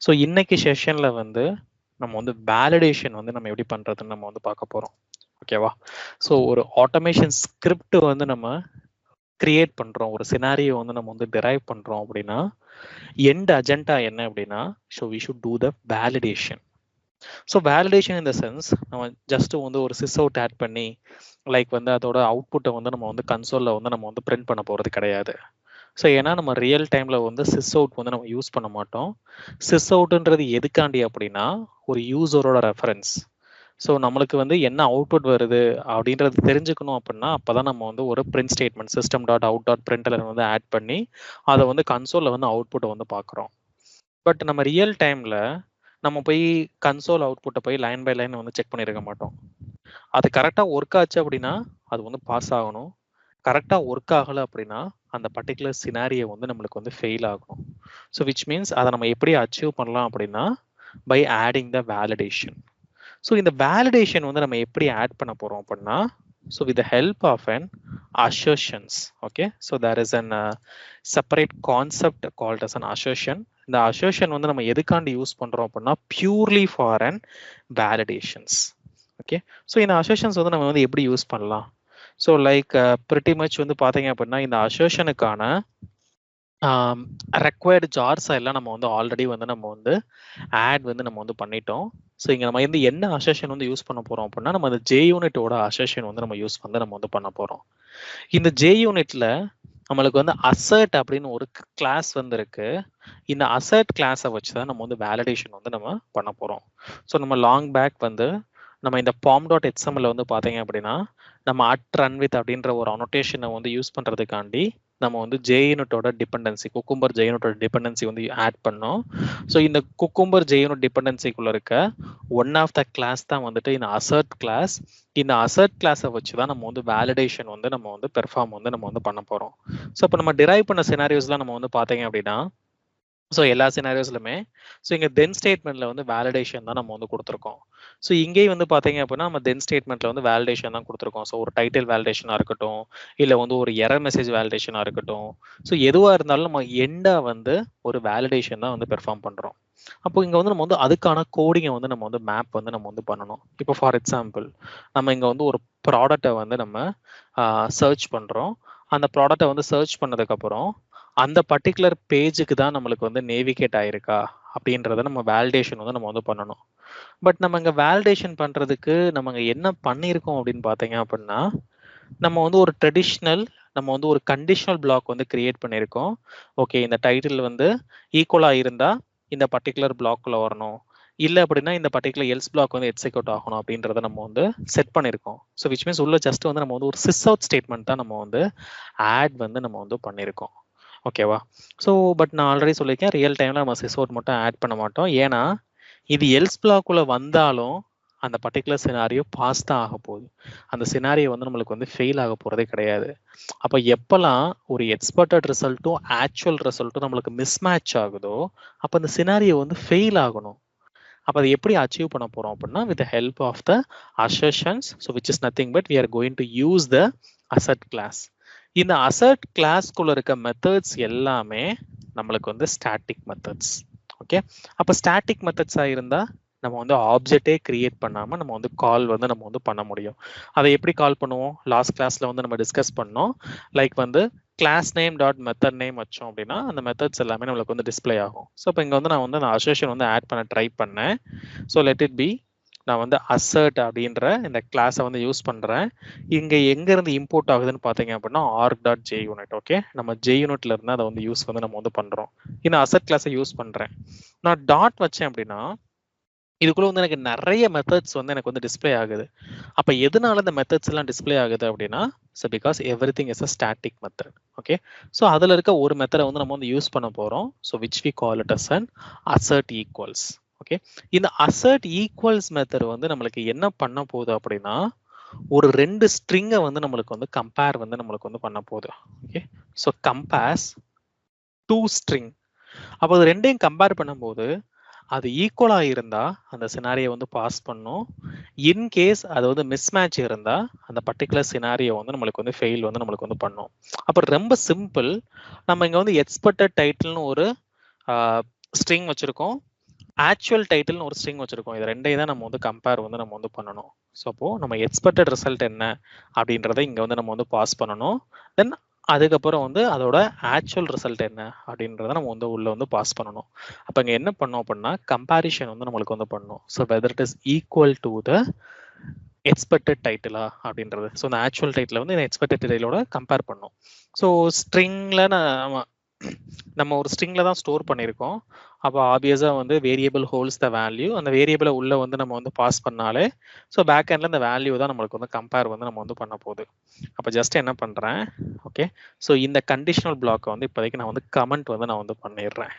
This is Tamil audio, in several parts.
ஸோ இன்னைக்கு செஷன்ல வந்து நம்ம வந்து வேலிடேஷன் வந்து நம்ம எப்படி பண்றதுன்னு நம்ம வந்து பார்க்க போறோம். ஓகேவா? ஸோ ஒரு ஆட்டோமேஷன் ஸ்கிரிப்ட் வந்து நம்ம கிரியேட் பண்றோம், ஒரு சினாரியோ வந்து நம்ம வந்து டிரைவ் பண்றோம் அப்படின்னா எண்ட் அஜெண்டா என்ன அப்படின்னா, so we should do the validation. So validation in the sense நம்ம ஜஸ்ட் வந்து ஒரு சிஸ் அவுட் ஆட் பண்ணி லைக் வந்து அதோட அவுட்புட்டை வந்து நம்ம வந்து கன்சோல்ல வந்து நம்ம வந்து பிரிண்ட் பண்ண போறது கிடையாது. ஸோ ஏன்னா நம்ம ரியல் டைம்ல வந்து சிஸ் அவுட் வந்து நம்ம யூஸ் பண்ண மாட்டோம். சிஸ் அவுட்ன்றது எதுக்காண்டி அப்படின்னா ஒரு யூசரோட ரெஃபரன்ஸ். ஸோ நம்மளுக்கு வந்து என்ன அவுட்புட் வருது அப்படின்றது தெரிஞ்சுக்கணும் அப்படின்னா அப்பதான் நம்ம வந்து ஒரு print statement system dot out dot பிரிண்ட்ல வந்து ஆட் பண்ணி அதை வந்து கன்சோல்ல வந்து அவுட்புட்டை வந்து பார்க்குறோம். பட் நம்ம ரியல் டைம்ல நம்ம போய் கன்சோல் அவுட்புட்டை போய் லைன் பை லைன் வந்து செக் பண்ணியிருக்க மாட்டோம். அது கரெக்டாக ஒர்க் ஆச்சு அப்படின்னா அது வந்து பாஸ் ஆகணும். கரெக்டாக ஒர்க் ஆகலை அப்படின்னா அந்த பர்டிகுலர் சினாரியோ வந்து நம்மளுக்கு வந்து ஃபெயில் ஆகும். ஸோ விச் மீன்ஸ் அதை நம்ம எப்படி அச்சீவ் பண்ணலாம் அப்படின்னா by adding the validation. So இந்த வேலிடேஷன் வந்து நம்ம எப்படி ஆட் பண்ண போகிறோம் அப்படின்னா so with the help of an assertions. Okay, so there is an separate concept called as an assertion. இந்த அசர்ஷன் வந்து நம்ம எதுக்காண்டி யூஸ் பண்ணுறோம் அப்படின்னா purely for an validations. Okay, so இந்த அசர்ஷன்ஸ் வந்து நம்ம வந்து எப்படி யூஸ் பண்ணலாம்? ஸோ லைக் பிரிட்டி மச் வந்து பார்த்தீங்க அப்படின்னா இந்த அசர்ஷனுக்கான ரெக்வயர்டு ஜார்ஸ் எல்லாம் நம்ம வந்து ஆல்ரெடி வந்து நம்ம வந்து ஆட் வந்து நம்ம வந்து பண்ணிட்டோம். ஸோ இங்கே நம்ம வந்து என்ன அசர்ஷன் வந்து யூஸ் பண்ண போகிறோம் அப்படின்னா நம்ம அந்த ஜே யூனிட்டோட அசர்ஷன் வந்து நம்ம யூஸ் வந்து நம்ம வந்து பண்ண போகிறோம். இந்த ஜே யூனிட்ல நம்மளுக்கு வந்து அசர்ட் அப்படின்னு ஒரு கிளாஸ் வந்து இருக்கு. இந்த அசர்ட் கிளாஸை வச்சு தான் நம்ம வந்து வேலிடேஷன் வந்து நம்ம பண்ண போகிறோம். ஸோ நம்ம லாங் பேக் வந்து நம்ம இந்த பாம் டாட் ஹெச்எம்எல்ல வந்து பார்த்தீங்க அப்படின்னா நம்ம அட் ரன் வித் அப்படின்ற ஒரு அனோட்டேஷனை வந்து யூஸ் பண்ணுறதுக்காண்டி நம்ம வந்து ஜே யூனிட்டோட டிபெண்டன்சி குக்கும்பர் ஜே யூனிட்டோட டிபெண்டன்சி வந்து ஆட் பண்ணோம். ஸோ இந்த குக்கும்பர் ஜே யூனிட் டிபெண்டன்சிக்குள்ள இருக்க ஒன் ஆஃப் த கிளாஸ் தான் வந்துட்டு இந்த அசர்ட் கிளாஸ். இந்த அசர்ட் கிளாஸை வச்சு தான் நம்ம வந்து வேலிடேஷன் வந்து நம்ம வந்து பெர்ஃபார்ம் வந்து நம்ம வந்து பண்ண போகிறோம். ஸோ இப்போ நம்ம டிரைவ் பண்ண சினாரியோஸ்லாம் நம்ம வந்து பார்த்தீங்க அப்படின்னா ஸோ எல்லா சினாரியோஸ்லுமே ஸோ இங்கே தென் ஸ்டேட்மெண்ட்ல வந்து வேலிடேஷன் தான் நம்ம வந்து கொடுத்துருக்கோம். ஸோ இங்கேயும் வந்து பார்த்தீங்க அப்படின்னா நம்ம தென் ஸ்டேட்மெண்ட்ல வந்து வேலிடேஷன் தான் கொடுத்துருக்கோம். ஸோ ஒரு டைட்டில் வேலிடேஷனாக இருக்கட்டும், இல்லை வந்து ஒரு எரர் மெசேஜ் வேலிடேஷனாக இருக்கட்டும், ஸோ எதுவாக இருந்தாலும் நம்ம எண்டாக வந்து ஒரு வேலிடேஷன் தான் வந்து பெர்ஃபார்ம் பண்ணுறோம். அப்போ இங்கே வந்து நம்ம வந்து அதுக்கான கோடிங்கை வந்து நம்ம வந்து மேப் வந்து நம்ம வந்து பண்ணணும். இப்போ ஃபார் எக்ஸாம்பிள் நம்ம இங்கே வந்து ஒரு ப்ராடக்டை வந்து நம்ம சர்ச் பண்ணுறோம். அந்த ப்ராடக்டை வந்து சர்ச் பண்ணதுக்கப்புறம் அந்த பர்டிகுலர் பேஜுக்கு தான் நம்மளுக்கு வந்து நேவிகேட் ஆயிருக்கா அப்படின்றத நம்ம வேலிடேஷன் வந்து நம்ம வந்து பண்ணணும். பட் நம்ம இங்கே வேலிடேஷன் பண்ணுறதுக்கு நம்ம இங்கே என்ன பண்ணியிருக்கோம் அப்படின்னு பார்த்தீங்க அப்படின்னா நம்ம வந்து ஒரு ட்ரெடிஷ்னல் நம்ம வந்து ஒரு கண்டிஷனல் பிளாக் வந்து கிரியேட் பண்ணியிருக்கோம். ஓகே, இந்த டைட்டில் வந்து ஈக்குவலாக இருந்தால் இந்த பர்டிகுலர் பிளாக்குள்ள வரணும், இல்லை அப்படின்னா இந்த பர்டிகுலர் எல்ஸ் பிளாக் வந்து எக்ஸிக்யூட் ஆகணும் அப்படின்றத நம்ம வந்து செட் பண்ணியிருக்கோம். ஸோ விச் மீன்ஸ் உள்ள ஜஸ்ட் வந்து நம்ம வந்து ஒரு சிஸ் அவுட் ஸ்டேட்மெண்ட் தான் நம்ம வந்து ஆட் வந்து நம்ம வந்து பண்ணியிருக்கோம். ஓகேவா? ஸோ பட் நான் ஆல்ரெடி சொல்லியிருக்கேன் ரியல் டைமில் நம்ம சிஸ் அவுட் மட்டும் ஆட் பண்ண மாட்டோம். ஏன்னா இது எல்ஸ் பிளாக்குள்ளே வந்தாலும் அந்த பர்டிகுலர் சினாரியோ பாஸ் தான் ஆக போகுது. அந்த சினாரியோ வந்து நம்மளுக்கு வந்து ஃபெயில் ஆக போகிறதே கிடையாது. அப்போ எப்போல்லாம் ஒரு எக்ஸ்பெக்டட் ரிசல்ட்டும் ஆக்சுவல் ரிசல்ட்டும் நம்மளுக்கு மிஸ்மேட்ச் ஆகுதோ அப்போ அந்த சினாரியோ வந்து ஃபெயில் ஆகணும். அப்போ அதை எப்படி அச்சீவ் பண்ண போகிறோம் அப்படின்னா with the help of the assertions. So which is nothing but we are going to use the assert class. இந்த அசர்ட் கிளாஸ்க்குள்ள இருக்க மெத்தட்ஸ் எல்லாமே நம்மளுக்கு வந்து ஸ்டாட்டிக் மெத்தட்ஸ். ஓகே, அப்போ ஸ்டாட்டிக் மெத்தட்ஸாக இருந்தால் நம்ம வந்து ஆப்ஜெக்டே கிரியேட் பண்ணாமல் நம்ம வந்து கால் வந்து நம்ம வந்து பண்ண முடியும். அதை எப்படி கால் பண்ணுவோம்? லாஸ்ட் கிளாஸில் வந்து நம்ம டிஸ்கஸ் பண்ணோம். லைக் வந்து class name dot method name வச்சோம் அப்படின்னா அந்த மெத்தட்ஸ் எல்லாமே நம்மளுக்கு வந்து டிஸ்பிளே ஆகும். ஸோ இப்போ இங்கே வந்து நான் வந்து அந்த அசர்ஷன் வந்து ஆட் பண்ண ட்ரை பண்ணேன். ஸோ லெட் இட் பி நான் வந்து அசர்ட் அப்படின்ற இந்த கிளாஸை வந்து யூஸ் பண்ணுறேன். இங்கே எங்கேருந்து இம்போர்ட் ஆகுதுன்னு பார்த்தீங்க அப்படின்னா org dot J unit. Okay, நம்ம ஜே யூனிட்ல இருந்து அதை வந்து யூஸ் வந்து நம்ம வந்து பண்ணுறோம். இந்த அசர்ட் கிளாஸை யூஸ் பண்ணுறேன். நான் டாட் வச்சேன் அப்படின்னா இதுக்குள்ள வந்து எனக்கு நிறைய மெத்தட்ஸ் வந்து எனக்கு வந்து டிஸ்பிளே ஆகுது. அப்போ எதனால இந்த மெத்தட்ஸ் எல்லாம் டிஸ்பிளே ஆகுது அப்படின்னா so because everything is a static method. Okay, so அதில் இருக்க ஒரு மெத்தடை வந்து நம்ம வந்து யூஸ் பண்ண போகிறோம். So which we call it as an assert equals. Okay, இந்த அசர்ட் ஈக்குவல்ஸ் மெத்தட் வந்து நம்மளுக்கு என்ன பண்ண போகுது அப்படின்னா ஒரு ரெண்டு ஸ்ட்ரிங்கை வந்து நம்மளுக்கு வந்து கம்பேர் வந்து நம்மளுக்கு வந்து பண்ண போகுது. Okay, so compares two string. அப்போ அது ரெண்டையும் கம்பேர் பண்ணும்போது அது ஈக்குவலா இருந்தா அந்த சினாரியோ வந்து பாஸ் பண்ணும். இன்கேஸ் அது வந்து மிஸ்மேட்ச் இருந்தா அந்த பர்டிகுலர் சினாரியோ வந்து நம்மளுக்கு வந்து ஃபெயில் வந்து நம்மளுக்கு வந்து பண்ணும். அப்புறம் ரொம்ப சிம்பிள், நம்ம இங்க வந்து எக்ஸ்பெக்டட் டைட்டில்னு ஒரு ஸ்ட்ரிங் வச்சிருக்கோம். ஆக்சுவல் டைட்டில்னு ஒரு ஸ்ட்ரிங் வச்சிருக்கோம். இது ரெண்டையும் தான் நம்ம வந்து கம்பேர் வந்து நம்ம வந்து பண்ணணும். ஸோ அப்போ நம்ம எக்ஸ்பெக்டட் ரிசல்ட் என்ன அப்படின்றத இங்க வந்து நம்ம வந்து பாஸ் பண்ணணும். தென் அதுக்கப்புறம் வந்து அதோட ஆக்சுவல் ரிசல்ட் என்ன அப்படின்றத நம்ம வந்து உள்ள வந்து பாஸ் பண்ணணும். அப்ப இங்க என்ன பண்ணோம் அப்படின்னா கம்பேரிஷன் வந்து நம்மளுக்கு வந்து பண்ணணும். So whether it is equal to the expected டைட்டிலா அப்படின்றது. ஸோ இந்த ஆக்சுவல் டைட்டில் வந்து இந்த எக்ஸ்பெக்டட் டைட்டிலோட கம்பேர் பண்ணும். ஸோ ஸ்ட்ரிங்ல நம்ம ஒரு ஸ்ட்ரிங்ல தான் ஸ்டோர் பண்ணியிருக்கோம். அப்போ ஆப்வியஸா வந்து வேரியபிள் ஹோல்ஸ் த வேல்யூ. அந்த வேரியபிளை உள்ள வந்து நம்ம வந்து பாஸ் பண்ணாலே ஸோ பேக் எண்ட்ல இந்த வேல்யூ தான் நம்மளுக்கு வந்து கம்பேர் வந்து நம்ம வந்து பண்ண போகுது. அப்போ ஜஸ்ட் என்ன பண்றேன், ஓகே. ஸோ இந்த கண்டிஷனல் பிளாக்கை வந்து இப்போதைக்கு நான் வந்து கமெண்ட் வந்து நான் வந்து பண்ணிடுறேன்.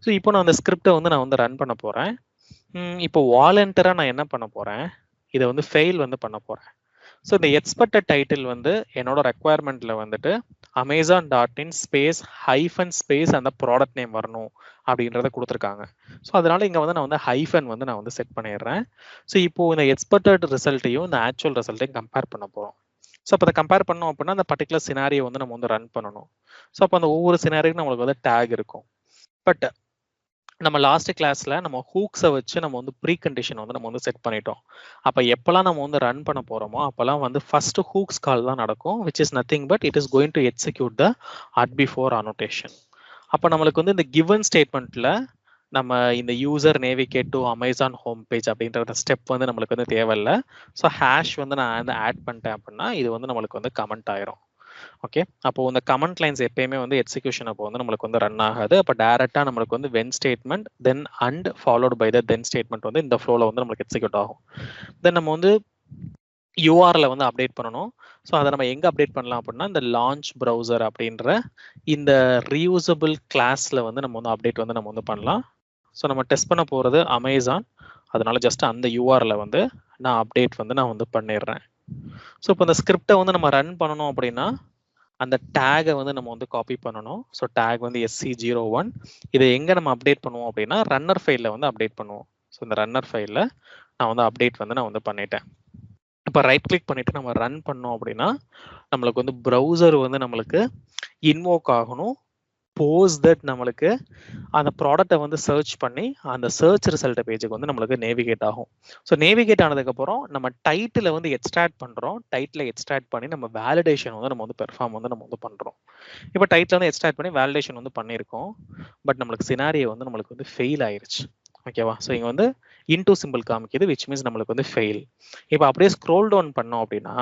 ஸோ இப்போ நான் அந்த ஸ்கிரிப்டை வந்து நான் வந்து ரன் பண்ண போறேன். இப்போ வாலண்டியரா நான் என்ன பண்ண போறேன், இதை வந்து ஃபெயில் வந்து பண்ண போறேன். ஸோ இந்த எக்ஸ்பெக்டட் டைட்டில் வந்து என்னோட ரெக்குவயர்மெண்ட்ல வந்துட்டு Amazon.in ஸ்பேஸ் ஹைஃபன் ஸ்பேஸ் அந்த ப்ராடக்ட் நேம் வரணும் அப்படின்றத கொடுத்துருக்காங்க. ஸோ அதனால இங்க வந்து நான் வந்து ஹைஃபன் வந்து நான் வந்து செட் பண்ணிடுறேன். ஸோ இப்போ இந்த எக்ஸ்பெக்டட் ரிசல்ட்டையும் இந்த ஆக்சுவல் ரிசல்ட்டையும் கம்பேர் பண்ண போறோம். ஸோ அப்போ அதை கம்பேர் பண்ணோம் அப்படின்னா அந்த பர்டிகுலர் சினாரியை வந்து நம்ம வந்து ரன் பண்ணணும். ஸோ அப்போ அந்த ஒவ்வொரு சினாரியும் நம்மளுக்கு வந்து டேக் இருக்கும். பட் நம்ம லாஸ்ட் கிளாஸ்ல நம்ம ஹூக்ஸை வச்சு நம்ம வந்து ப்ரீ கண்டிஷன் வந்து நம்ம வந்து செட் பண்ணிட்டோம். அப்போ எப்பெல்லாம் நம்ம வந்து ரன் பண்ண போறோமோ அப்பெல்லாம் வந்து ஃபர்ஸ்ட் ஹூக்ஸ் கால் தான் நடக்கும், which is nothing but it is going to execute the at before annotation. அப்போ நம்மளுக்கு வந்து இந்த கிவன் ஸ்டேட்மெண்ட்ல நம்ம இந்த user navigate to Amazon home page அப்படின்ற ஸ்டெப் வந்து நம்மளுக்கு வந்து தேவையில்லை. ஸோ ஹேஷ் வந்து நான் வந்து ஆட் பண்ணிட்டேன் அப்படின்னா இது வந்து நம்மளுக்கு வந்து கமெண்ட் ஆயிரும். ஓகே, அப்போ இந்த கமெண்ட் லைன்ஸ் எப்பயுமே வந்து எக்ஸிகியூஷன் அப்போ வந்து நம்மளுக்கு வந்து ரன் ஆகாது. அப்போ டைரக்டா நம்மளுக்கு வந்து when statement then and followed by the then statement வந்து இந்த ஃப்ளோல வந்து நம்மளுக்கு எக்ஸிக்யூட் ஆகும். தென் நம்ம வந்து யூஆர்ல வந்து அப்டேட் பண்ணணும். ஸோ அதை நம்ம எங்க அப்டேட் பண்ணலாம் அப்படின்னா இந்த லான்ச் ப்ரௌசர் அப்படின்ற இந்த ரீயூசபிள் கிளாஸ்ல வந்து நம்ம வந்து அப்டேட் வந்து நம்ம வந்து பண்ணலாம். ஸோ நம்ம டெஸ்ட் பண்ண போறது அமேசான், அதனால ஜஸ்ட் அந்த யூஆர்ல வந்து நான் அப்டேட் வந்து நான் வந்து பண்ணிடுறேன். ஸோ இப்போ இந்த ஸ்கிரிப்டை வந்து நம்ம ரன் பண்ணணும் அப்படின்னா அந்த டேகை வந்து நம்ம வந்து காப்பி பண்ணணும். ஸோ டேக் வந்து SC01 இதை எங்க நம்ம அப்டேட் பண்ணுவோம் அப்படின்னா ரன்னர் ஃபைல்ல வந்து அப்டேட் பண்ணுவோம். ஸோ இந்த ரன்னர் ஃபைல்ல நான் வந்து அப்டேட் வந்து நான் வந்து பண்ணிட்டேன். இப்போ ரைட் கிளிக் பண்ணிட்டு நம்ம ரன் பண்ணோம் அப்படின்னா நம்மளுக்கு வந்து ப்ரௌசர் வந்து நம்மளுக்கு இன்வோக் ஆகணும். போஸ் தட் நம்மளுக்கு அந்த ப்ராடக்டை வந்து சர்ச் பண்ணி அந்த சர்ச் ரிசல்ட் பேஜுக்கு வந்து நம்மளுக்கு நேவிகேட் ஆகும். ஸோ நேவிகேட் ஆனதுக்கப்புறம் நம்ம டைட்டில் வந்து எக்ஸ்ட்ராக்ட் பண்ணுறோம். டைட்டில் எக்ஸ்ட்ராக்ட் பண்ணி நம்ம வேலிடேஷன் வந்து நம்ம வந்து பெர்ஃபார்ம் வந்து நம்ம வந்து பண்ணுறோம். இப்போ டைட்டில் வந்து எக்ஸ்ட்ராக்ட் பண்ணி வேலிடேஷன் வந்து பண்ணியிருக்கோம். பட் நம்மளுக்கு சினாரியோ வந்து நம்மளுக்கு வந்து ஃபெயில் ஆயிருச்சு. ஓகேவா? ஸோ இங்கே வந்து இன்டூ சிம்பிள் காமிக்குது, விச் மீன்ஸ் நம்மளுக்கு வந்து ஃபெயில். இப்போ அப்படியே ஸ்க்ரோல் டவுன் பண்ணோம் அப்படின்னா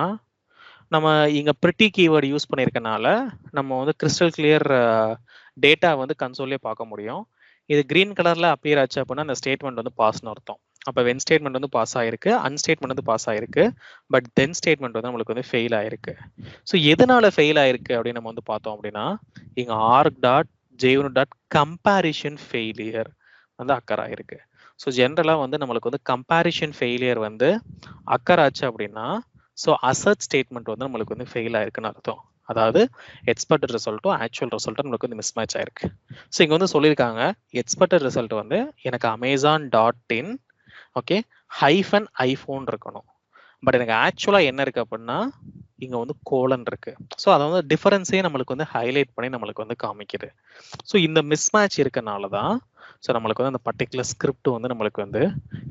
நம்ம இங்கே ப்ரிட்டி கீவேர்டு யூஸ் பண்ணியிருக்கனால நம்ம வந்து கிறிஸ்டல் கிளியர் டேட்டா வந்து கன்சோல்லே பார்க்க முடியும். இது கிரீன் கலர்ல அப்பியர் ஆச்சு அப்படின்னா அந்த ஸ்டேட்மெண்ட் வந்து பாஸ்னு அர்த்தம். அப்போ வென் ஸ்டேட்மெண்ட் வந்து பாஸ் ஆயிருக்கு, அன்ஸ்டேட்மெண்ட் வந்து பாஸ் ஆயிருக்கு, பட் தென் ஸ்டேட்மெண்ட் வந்து நம்மளுக்கு வந்து ஃபெயில் ஆயிருக்கு. ஸோ எதனால ஃபெயில் ஆயிருக்கு அப்படின்னு நம்ம வந்து பார்த்தோம் அப்படின்னா இங்க arg.junit.comparison failure வந்து அக்கர் ஆயிருக்கு. ஸோ ஜென்ரலா வந்து நம்மளுக்கு வந்து கம்பேரிஷன் ஃபெயிலியர் வந்து அக்கர் ஆச்சு அப்படின்னா ஸோ அசர்ட் ஸ்டேட்மெண்ட் வந்து நம்மளுக்கு வந்து ஃபெயில் ஆயிருக்குன்னு அர்த்தம். அதாவது எக்ஸ்பெக்டட் ரிசல்ட்டும் ஆக்சுவல் ரிசல்ட்டும் நம்மளுக்கு வந்து மிஸ் மேட்ச் ஆயிருக்கு. ஸோ இங்கே வந்து சொல்லியிருக்காங்க எக்ஸ்பெக்டட் ரிசல்ட் வந்து எனக்கு Amazon.in ஓகே ஹைஃபன் ஐஃபோன் இருக்கணும். பட் எனக்கு ஆக்சுவலாக என்ன இருக்கு அப்படின்னா இங்கே வந்து கோலன் இருக்கு. ஸோ அதை வந்து டிஃபரன்ஸே நம்மளுக்கு வந்து ஹைலைட் பண்ணி நம்மளுக்கு வந்து காமிக்குது. ஸோ இந்த மிஸ் மேட்ச் இருக்கனால தான் ஸோ நம்மளுக்கு வந்து அந்த பர்டிகுலர் ஸ்கிரிப்ட் வந்து நம்மளுக்கு வந்து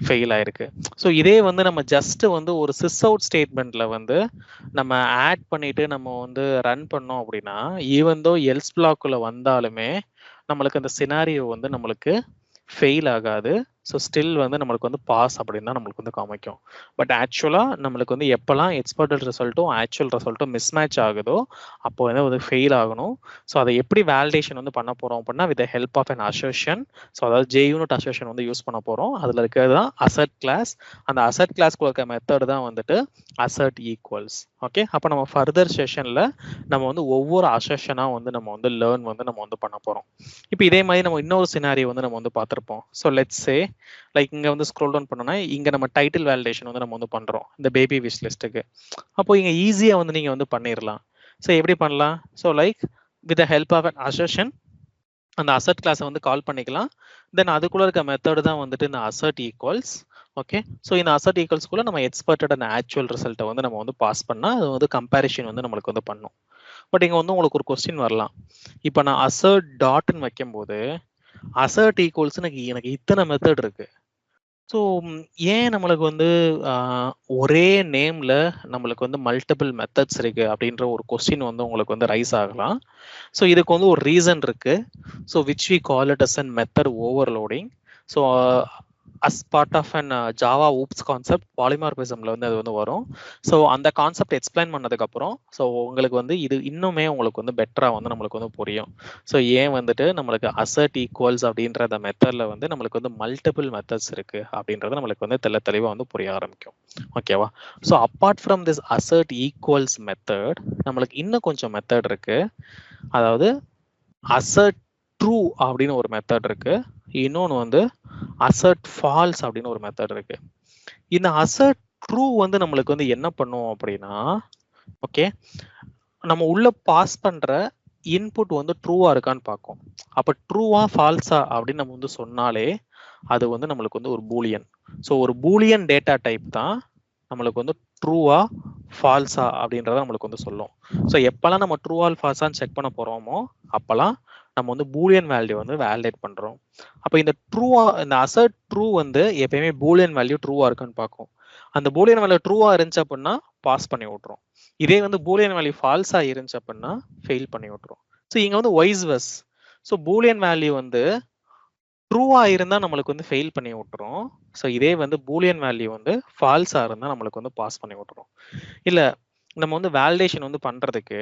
ஃபெயில் ஆயிருக்கு. ஸோ இதே வந்து நம்ம ஜஸ்ட் வந்து ஒரு சிஸ் அவுட் ஸ்டேட்மெண்ட்ல வந்து நம்ம ஆட் பண்ணிட்டு நம்ம வந்து ரன் பண்ணோம் அப்படின்னா ஈவன் தோ எல்ஸ் பிளாக்குள்ள வந்தாலுமே நம்மளுக்கு அந்த சினாரியோ வந்து நம்மளுக்கு ஃபெயில் ஆகாது. ஸோ ஸ்டில் வந்து நம்மளுக்கு வந்து பாஸ் அப்படின்னு தான் நம்மளுக்கு வந்து காமிக்கும். பட் ஆக்சுவலாக நம்மளுக்கு வந்து எப்போல்லாம் எக்ஸ்பெக்டட் ரிசல்ட்டும் ஆக்சுவல் ரிசல்ட்டும் மிஸ் மேட்ச் ஆகுதோ அப்போ வந்து அது ஃபெயில் ஆகணும். ஸோ அதை எப்படி வேலிடேஷன் வந்து பண்ண போகிறோம் அப்படின்னா with help of an assertion. So அதாவது JUnit அசர்ஷன் வந்து யூஸ் பண்ண போகிறோம். அதில் இருக்கிறது தான் அசர்ட் கிளாஸ். அந்த அசர்ட் கிளாஸ்க்குள்ள இருக்க மெத்தட் தான் வந்துட்டு அசர்ட் ஈக்குவல்ஸ். ஓகே, அப்போ நம்ம ஃபர்தர் செஷனில் நம்ம வந்து ஒவ்வொரு அசர்ஷனாக வந்து நம்ம வந்து லேர்ன் வந்து நம்ம வந்து பண்ண போகிறோம். இப்போ இதே மாதிரி நம்ம இன்னொரு சினாரியோ வந்து நம்ம வந்து பார்த்துருப்போம். ஸோ லெட்ஸ் சே லைக் இங்கே வந்து ஸ்க்ரோல் டவுன் பண்ணோன்னா இங்கே நம்ம டைட்டில் வேலிடேஷன் வந்து நம்ம வந்து பண்ணுறோம் இந்த பேபி விஷ் லிஸ்ட்டுக்கு. அப்போ இங்கே ஈஸியாக வந்து நீங்கள் வந்து பண்ணிடலாம். ஸோ எப்படி பண்ணலாம்? So like with help of an assertion அந்த அசர்ட் கிளாஸை வந்து கால் பண்ணிக்கலாம். தென் அதுக்குள்ள இருக்க மெத்தட் தான் வந்துட்டு இந்த அசர்ட் ஈக்குவல்ஸ். ஓகே, ஸோ இந்த அசர்ட் ஈக்குவல்ஸ்குள்ள நம்ம எக்ஸ்பெக்டட் அண்ட் ஆக்சுவல் ரிசல்ட்டை வந்து நம்ம வந்து பாஸ் பண்ணால் அது வந்து கம்பேரிஷன் வந்து நம்மளுக்கு வந்து பண்ணும். பட் இங்கே வந்து உங்களுக்கு ஒரு கொஸ்டின் வரலாம். இப்போ நான் அசர்ட் டாட்னு வைக்கும்போது அசர்ட் ஈக்குவல்ஸ் எனக்கு இத்தனை மெத்தட் இருக்கு. ஸோ ஏன் நம்மளுக்கு வந்து ஒரே நேம்ல நம்மளுக்கு வந்து மல்டிபிள் மெத்தட்ஸ் இருக்கு அப்படின்ற ஒரு கொஸ்டின் வந்து உங்களுக்கு வந்து ரைஸ் ஆகலாம். ஸோ இதுக்கு வந்து ஒரு ரீசன் இருக்கு. So which we call it as an method overloading. So as part of an Java OOPS concept பாலிமார்பிசம்ல வந்து அது வந்து வரும். ஸோ அந்த கான்செப்ட் எக்ஸ்பிளைன் பண்ணதுக்கப்புறம் ஸோ உங்களுக்கு வந்து இது இன்னுமே உங்களுக்கு வந்து பெட்டராக வந்து நம்மளுக்கு வந்து புரியும். ஸோ ஏன் வந்துட்டு நம்மளுக்கு அசர்ட் ஈக்குவல்ஸ் அப்படின்ற அந்த மெத்தட்ல வந்து நம்மளுக்கு வந்து மல்டிபிள் மெத்தட்ஸ் இருக்கு அப்படின்றது நம்மளுக்கு வந்து தெளிவாக வந்து புரிய ஆரம்பிக்கும். ஓகேவா? So apart from this assert equals method நம்மளுக்கு இன்னும் கொஞ்சம் மெத்தட் இருக்கு. அதாவது அசர்ட் ட்ரூ அப்படின்னு ஒரு மெத்தட் இருக்கு. இன்னொன்று வந்து அசர்ட் ஃபால்ஸ் அப்படின்னு ஒரு மெத்தட் இருக்கு. இந்த அசர்ட் ட்ரூ வந்து நம்மளுக்கு வந்து என்ன பண்ணும் அப்படின்னா, ஓகே, நம்ம உள்ள பாஸ் பண்ற இன்புட் வந்து ட்ரூவா இருக்கான்னு பார்க்கும். அப்ப ட்ரூவா ஃபால்ஸா அப்படின்னு நம்ம வந்து சொன்னாலே அது வந்து நம்மளுக்கு வந்து ஒரு பூலியன். ஸோ ஒரு பூலியன் டேட்டா டைப் தான் நம்மளுக்கு வந்து ட்ரூவா ஃபால்ஸா அப்படின்றத நம்மளுக்கு வந்து சொல்லும். ஸோ எப்பெல்லாம் நம்ம ட்ரூ ஆல் ஃபால்ஸான்னு செக் பண்ண போறோமோ அப்பெல்லாம் நம்ம வந்து பூலியன் வேல்யூ வந்து வேலிடேட் பண்றோம். அப்ப இந்த ட்ரூவா இந்த அசர்ட் ட்ரூ வந்து எப்பயுமே பூலியன் வேல்யூ ட்ரூவா இருக்குன்னு பார்க்கும். அந்த பூலியன் வேல்யூ ட்ரூவா இருந்துச்சு அப்படின்னா பாஸ் பண்ணி விட்டுரும். இதே வந்து பூலியன் வேல்யூ ஃபால்ஸா இருந்துச்சு அப்படின்னா ஃபெயில் பண்ணி விட்டுரும். ஸோ இங்க வந்து vice versa. So boolean value வந்து ட்ரூவா இருந்தா நம்மளுக்கு வந்து ஃபெயில் பண்ணி விட்டுரும். ஸோ இதே வந்து பூலியன் வேல்யூ வந்து ஃபால்ஸா இருந்தா நம்மளுக்கு வந்து பாஸ் பண்ணி விட்டுரும். இல்ல நம்ம வந்து வேலிடேஷன் வந்து பண்றதுக்கு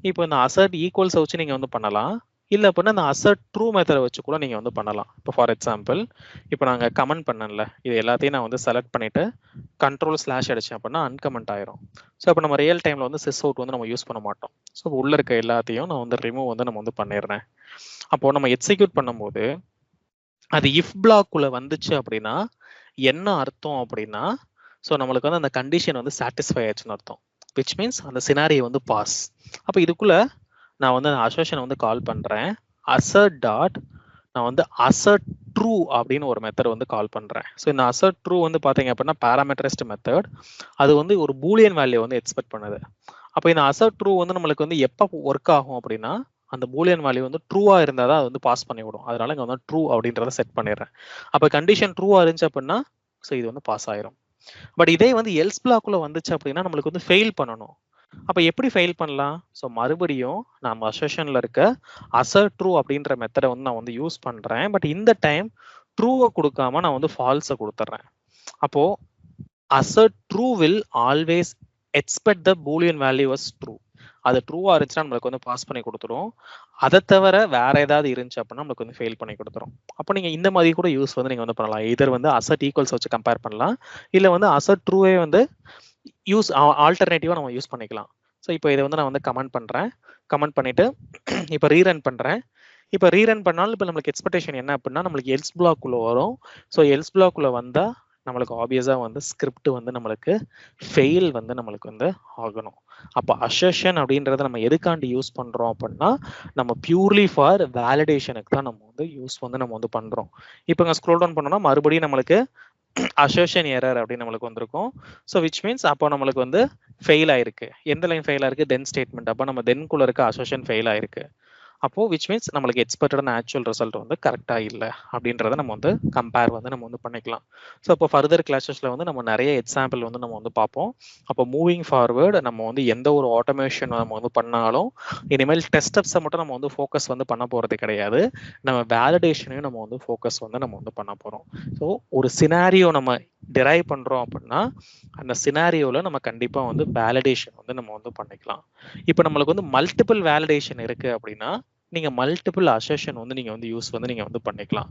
இப்போ இந்த அசர்ட் ஈக்குவல்ஸ் வச்சு நீங்க வந்து பண்ணலாம். இல்ல அப்படின்னா அந்த அசர்ட் ட்ரூ மெத்தடை வச்சு கூட நீங்க வந்து பண்ணலாம். இப்போ ஃபார் எக்ஸாம்பிள் இப்போ நாங்க கமெண்ட் பண்ணல, இது எல்லாத்தையும் நான் வந்து செலக்ட் பண்ணிட்டு கண்ட்ரோல் ஸ்லாஷ் அடிச்சேன் அப்படின்னா அன்கமெண்ட் ஆயிரும். ஸோ அப்போ நம்ம ரியல் டைம்ல வந்து சிஸ் அவுட் வந்து நம்ம யூஸ் பண்ண மாட்டோம். ஸோ உள்ள இருக்க எல்லாத்தையும் நான் வந்து ரிமூவ் வந்து நம்ம வந்து பண்ணிடுறேன். அப்போ நம்ம எக்ஸிக்யூட் பண்ணும்போது அது இஃப் பிளாக்குள்ள வந்துச்சு அப்படின்னா என்ன அர்த்தம் அப்படின்னா, ஸோ நம்மளுக்கு வந்து அந்த கண்டிஷன் வந்து சாட்டிஸ்ஃபை ஆச்சுன்னு அர்த்தம். விச் மீன்ஸ் அந்த சினாரியோ வந்து பாஸ். அப்போ இதுக்குள்ள நான் வந்து அசர்ஷனை வந்து கால் பண்றேன். அசர்ட் டாட் நான் வந்து அசர்ட் ட்ரூ அப்படின்னு ஒரு மெத்தட் வந்து கால் பண்றேன். ஸோ இந்த அசர்ட் ட்ரூ வந்து பாத்தீங்க அப்படின்னா பாராமீட்டரைஸ்ட் மெத்தட். அது வந்து ஒரு பூலியன் வேல்யூ வந்து எக்ஸ்பெக்ட் பண்ணுது. அப்போ இந்த அசர்ட் ட்ரூ வந்து நம்மளுக்கு வந்து எப்போ ஒர்க் ஆகும் அப்படின்னா அந்த பூலியன் வேல்யூ வந்து ட்ரூவா இருந்தால் தான் அது வந்து பாஸ் பண்ணி விடும். அதனால இங்கே வந்து ட்ரூ அப்படின்றத செட் பண்ணிடுறேன். அப்போ கண்டிஷன் ட்ரூவா இருந்துச்சு அப்படின்னா ஸோ இது வந்து பாஸ் ஆயிரும். பட் இதே வந்து எல்ஸ் பிளாக்குள்ள வந்துச்சு அப்படின்னா நம்மளுக்கு வந்து ஃபெயில் பண்ணணும். அப்ப எப்படி ஃபெயில் பண்ணலாம்? ஸோ மறுபடியும் நம்ம அசர்ஷன்ல இருக்க அசர்ட் ட்ரூ அப்படின்ற மெத்தடை வந்து நான் வந்து யூஸ் பண்றேன். பட் இந்த டைம் ட்ரூவை கொடுக்காம நான் வந்து ஃபால்ஸை கொடுத்துட்றேன். அப்போ assert true will always expect the Boolean value was true. அது ட்ரூவா இருந்துச்சுன்னா நம்மளுக்கு வந்து பாஸ் பண்ணி கொடுத்துரும். அதை தவிர வேற ஏதாவது இருந்துச்சு அப்படின்னா நம்மளுக்கு வந்து ஃபெயில் பண்ணி கொடுத்துரும். அப்போ நீங்க இந்த மாதிரி கூட யூஸ் வந்து நீங்க வந்து பண்ணலாம். இதர் வந்து அசர்ட் ஈக்குவல்ஸ் வச்சு கம்பேர் பண்ணலாம், இல்ல வந்து அசர்ட் ட்ரூவே வந்து யூஸ் ஆல்டர்னேட்டிவா நம்ம யூஸ் பண்ணிக்கலாம். ஸோ இப்போ இதை வந்து நான் வந்து கமெண்ட் பண்றேன். கமெண்ட் பண்ணிட்டு இப்போ ரீரன் பண்றேன். இப்போ ரீரன் பண்ணாலும் இப்போ நம்மளுக்கு எக்ஸ்பெக்டேஷன் என்ன அப்படின்னா நம்மளுக்கு எல்ஸ் பிளாக் உள்ள வரும். ஸோ எல்ஸ் பிளாக் உள்ள வந்தா நம்மளுக்கு ஆப்வியஸா வந்து ஸ்கிரிப்ட் வந்து நம்மளுக்கு ஃபெயில் வந்து நம்மளுக்கு வந்து ஆகணும். அப்போ அசர்ஷன் அப்படின்றத நம்ம எதுக்காண்டி யூஸ் பண்றோம் அப்படின்னா நம்ம பியூர்லி ஃபார் வேலிடேஷனுக்கு தான் நம்ம வந்து யூஸ் வந்து நம்ம வந்து பண்றோம். இப்போ இங்கே ஸ்க்ரோல் டவுன் பண்ணோம்னா மறுபடியும் நம்மளுக்கு அசர்ஷன் எரர் அப்படின்னு நம்மளுக்கு வந்திருக்கும். ஸோ விச் மீன்ஸ் அப்போ நம்மளுக்கு வந்து ஃபெயில் ஆயிருக்கு. எந்த லைன் ஃபெயில் ஆயிருக்கு? தென் ஸ்டேட்மெண்ட். அப்போ நம்ம தென்குள்ள இருக்க அசர்ஷன் ஃபெயில் ஆயிருக்கு. அப்போ விச் மீன்ஸ் நம்மளுக்கு எக்ஸ்பெக்டடான ஆக்சுவல் ரிசல்ட் வந்து கரெக்டா இல்லை அப்படின்றத நம்ம வந்து கம்பேர் வந்து நம்ம வந்து பண்ணிக்கலாம். ஸோ இப்போ ஃபர்தர் கிளாஸஸ்ல வந்து நம்ம நிறைய எக்ஸாம்பிள் வந்து நம்ம வந்து பார்ப்போம். அப்போ மூவிங் ஃபார்வர்டு நம்ம வந்து எந்த ஒரு ஆட்டோமேஷன் நம்ம வந்து பண்ணாலும் இனிமேல் டெஸ்ட் அப்ஸை மட்டும் நம்ம வந்து ஃபோக்கஸ் வந்து பண்ண போறது கிடையாது. நம்ம வேலிடேஷனையும் நம்ம வந்து ஃபோக்கஸ் வந்து நம்ம வந்து பண்ண போறோம். ஸோ ஒரு சினாரியோ நம்ம டிரைவ் பண்றோம் அப்படின்னா அந்த சினாரியோல நம்ம கண்டிப்பா வந்து வேலிடேஷன் வந்து நம்ம வந்து பண்ணிக்கலாம். இப்போ நம்மளுக்கு வந்து மல்டிபிள் வேலிடேஷன் இருக்கு அப்படின்னா நீங்க மல்டிபிள் அசர்ஷன் வந்து நீங்க வந்து யூஸ் வந்து நீங்க வந்து பண்ணிக்கலாம்.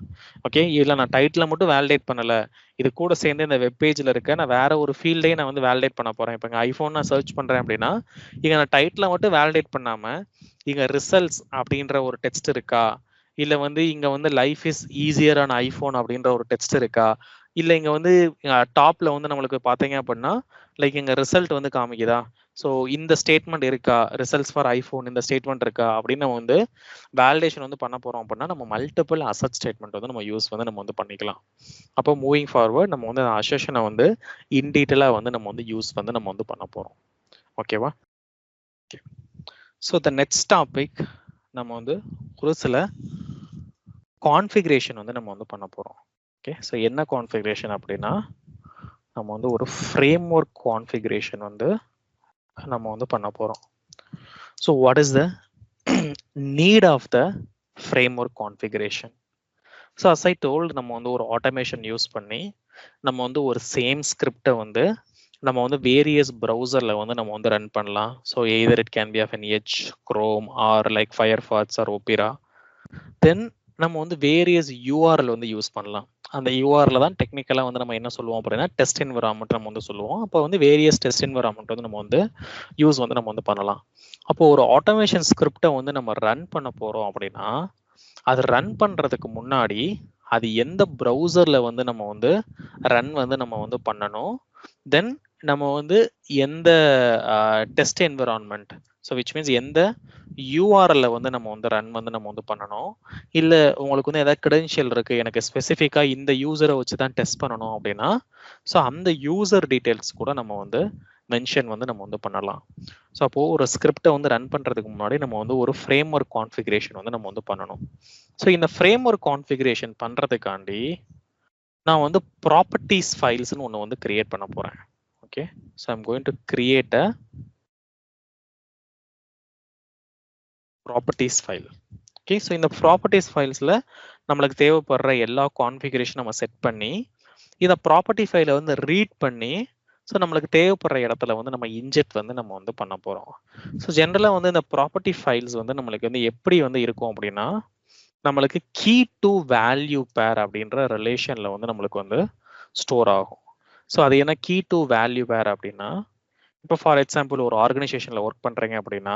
ஓகே, இல்ல நான் டைட்டில மட்டும் வேலிடேட் பண்ணல, இது கூட சேர்ந்து இந்த வெப் பேஜ்ல இருக்க நான் வேற ஒரு ஃபீல்டையும் நான் வந்து வேலிடேட் பண்ண போறேன். இப்போ ஐபோன் நான் சர்ச் பண்றேன் அப்படின்னா இங்க நான் டைட்டில மட்டும் வேலிடேட் பண்ணாம இங்க ரிசல்ட்ஸ் அப்படின்ற ஒரு டெக்ஸ்ட் இருக்கா, இல்ல வந்து இங்க வந்து life is easier on iPhone அப்படின்ற ஒரு டெக்ஸ்ட் இருக்கா, இல்ல இங்க வந்து டாப்ல வந்து நம்மளுக்கு பாத்தீங்க அப்படின்னா லைக் இங்க ரிசல்ட் வந்து காமிக்குதா, ஸோ இந்த ஸ்டேட்மெண்ட் இருக்கா, ரிசல்ட்ஸ் ஃபார் ஐபோன் இந்த ஸ்டேட்மெண்ட் இருக்கா அப்படின்னு நம்ம வந்து வேலிடேஷன் வந்து பண்ண போறோம் அப்படின்னா நம்ம மல்டிபிள் அசர்ட் ஸ்டேட்மெண்ட் வந்து நம்ம யூஸ் வந்து நம்ம வந்து பண்ணிக்கலாம். அப்போ மூவிங் ஃபார்வர்ட் நம்ம வந்து அசர்ஷனை வந்து இன் டீட்டெயிலா வந்து நம்ம வந்து யூஸ் வந்து நம்ம வந்து பண்ண போறோம். ஓகேவா? ஸோ த நெக்ஸ்ட் டாபிக் நம்ம வந்து ஒரு சில கான்ஃபிகரேஷன் வந்து நம்ம வந்து பண்ண போறோம். ஓகே, ஸோ என்ன கான்ஃபிகரேஷன் அப்படின்னா நம்ம வந்து ஒரு ஃப்ரேம் ஒர்க் கான்ஃபிகரேஷன் வந்து நம்ம வந்து பண்ண போறோம். So what is the need of the framework configuration? So as I told, நம்ம வந்து ஒரு ஆட்டோமேஷன் யூஸ் பண்ணி நம்ம வந்து ஒரு சேம் ஸ்கிரிப்டை வந்து நம்ம வந்து வேரியஸ் ப்ரௌசரில் வந்து நம்ம வந்து ரன் பண்ணலாம். So either it can be of an Edge, Chrome or like Firefox or Opera. Then நம்ம வந்து வேரியஸ் URL வந்து யூஸ் பண்ணலாம். அந்த URL தான் டெக்னிக்கலாக வந்து நம்ம என்ன சொல்லுவோம் அப்படின்னா டெஸ்ட் என்விரான்மெண்ட் நம்ம வந்து சொல்லுவோம். அப்போ வந்து வேரியஸ் டெஸ்ட் என்விரான்மெண்ட் வந்து நம்ம வந்து யூஸ் வந்து நம்ம வந்து பண்ணலாம். அப்போ ஒரு ஆட்டோமேஷன் ஸ்கிரிப்டை வந்து நம்ம ரன் பண்ண போகிறோம் அப்படின்னா அது ரன் பண்ணுறதுக்கு முன்னாடி அது எந்த ப்ரௌசரில் வந்து நம்ம வந்து ரன் வந்து நம்ம வந்து பண்ணணும். தென் நம்ம வந்து எந்த test environment, so which means எந்த URL வந்து நம்ம வந்து ரன் வந்து நம்ம வந்து பண்ணணும். இல்லை உங்களுக்கு வந்து ஏதாவது கிரெடென்ஷியல் இருக்குது, எனக்கு ஸ்பெசிஃபிக்காக இந்த யூசரை வச்சு தான் டெஸ்ட் பண்ணணும் அப்படின்னா ஸோ அந்த யூசர் டீட்டெயில்ஸ் கூட நம்ம வந்து மென்ஷன் வந்து நம்ம வந்து பண்ணலாம். ஸோ அப்போது ஒரு ஸ்கிரிப்டை வந்து ரன் பண்ணுறதுக்கு முன்னாடி நம்ம வந்து ஒரு ஃப்ரேம் ஒர்க் கான்ஃபிகரேஷன் வந்து நம்ம வந்து பண்ணணும். ஸோ இந்த ஃப்ரேம் ஒர்க் கான்ஃபிகரேஷன் பண்ணுறதுக்காண்டி நான் வந்து ப்ராப்பர்ட்டிஸ் ஃபைல்ஸ்னு ஒன்று வந்து கிரியேட் பண்ண போகிறேன். Okay, so I'm going to create a properties file. Okay, so இந்த ப்ராப்பர்ட்டிஸ் ஃபைல்ஸில் நம்மளுக்கு தேவைப்படுற எல்லா கான்ஃபிகரேஷன் நம்ம செட் பண்ணி இந்த ப்ராப்பர்ட்டி ஃபைலை வந்து ரீட் பண்ணி ஸோ நம்மளுக்கு தேவைப்படுற இடத்துல வந்து நம்ம இன்ஜெக்ட் வந்து நம்ம வந்து பண்ண போகிறோம். ஸோ ஜென்ரலாக வந்து இந்த ப்ராப்பர்ட்டி ஃபைல்ஸ் வந்து நம்மளுக்கு வந்து எப்படி வந்து இருக்கும் அப்படின்னா நம்மளுக்கு கீ டு வேல்யூ பேர் அப்படின்ற ரிலேஷனில் வந்து நம்மளுக்கு வந்து ஸ்டோர் ஆகும். ஸோ அது என்ன கீ டு வேல்யூ பேர் அப்படின்னா இப்போ ஃபார் எக்ஸாம்பிள் ஒரு ஆர்கனைசேஷனில் ஒர்க் பண்ணுறீங்க அப்படின்னா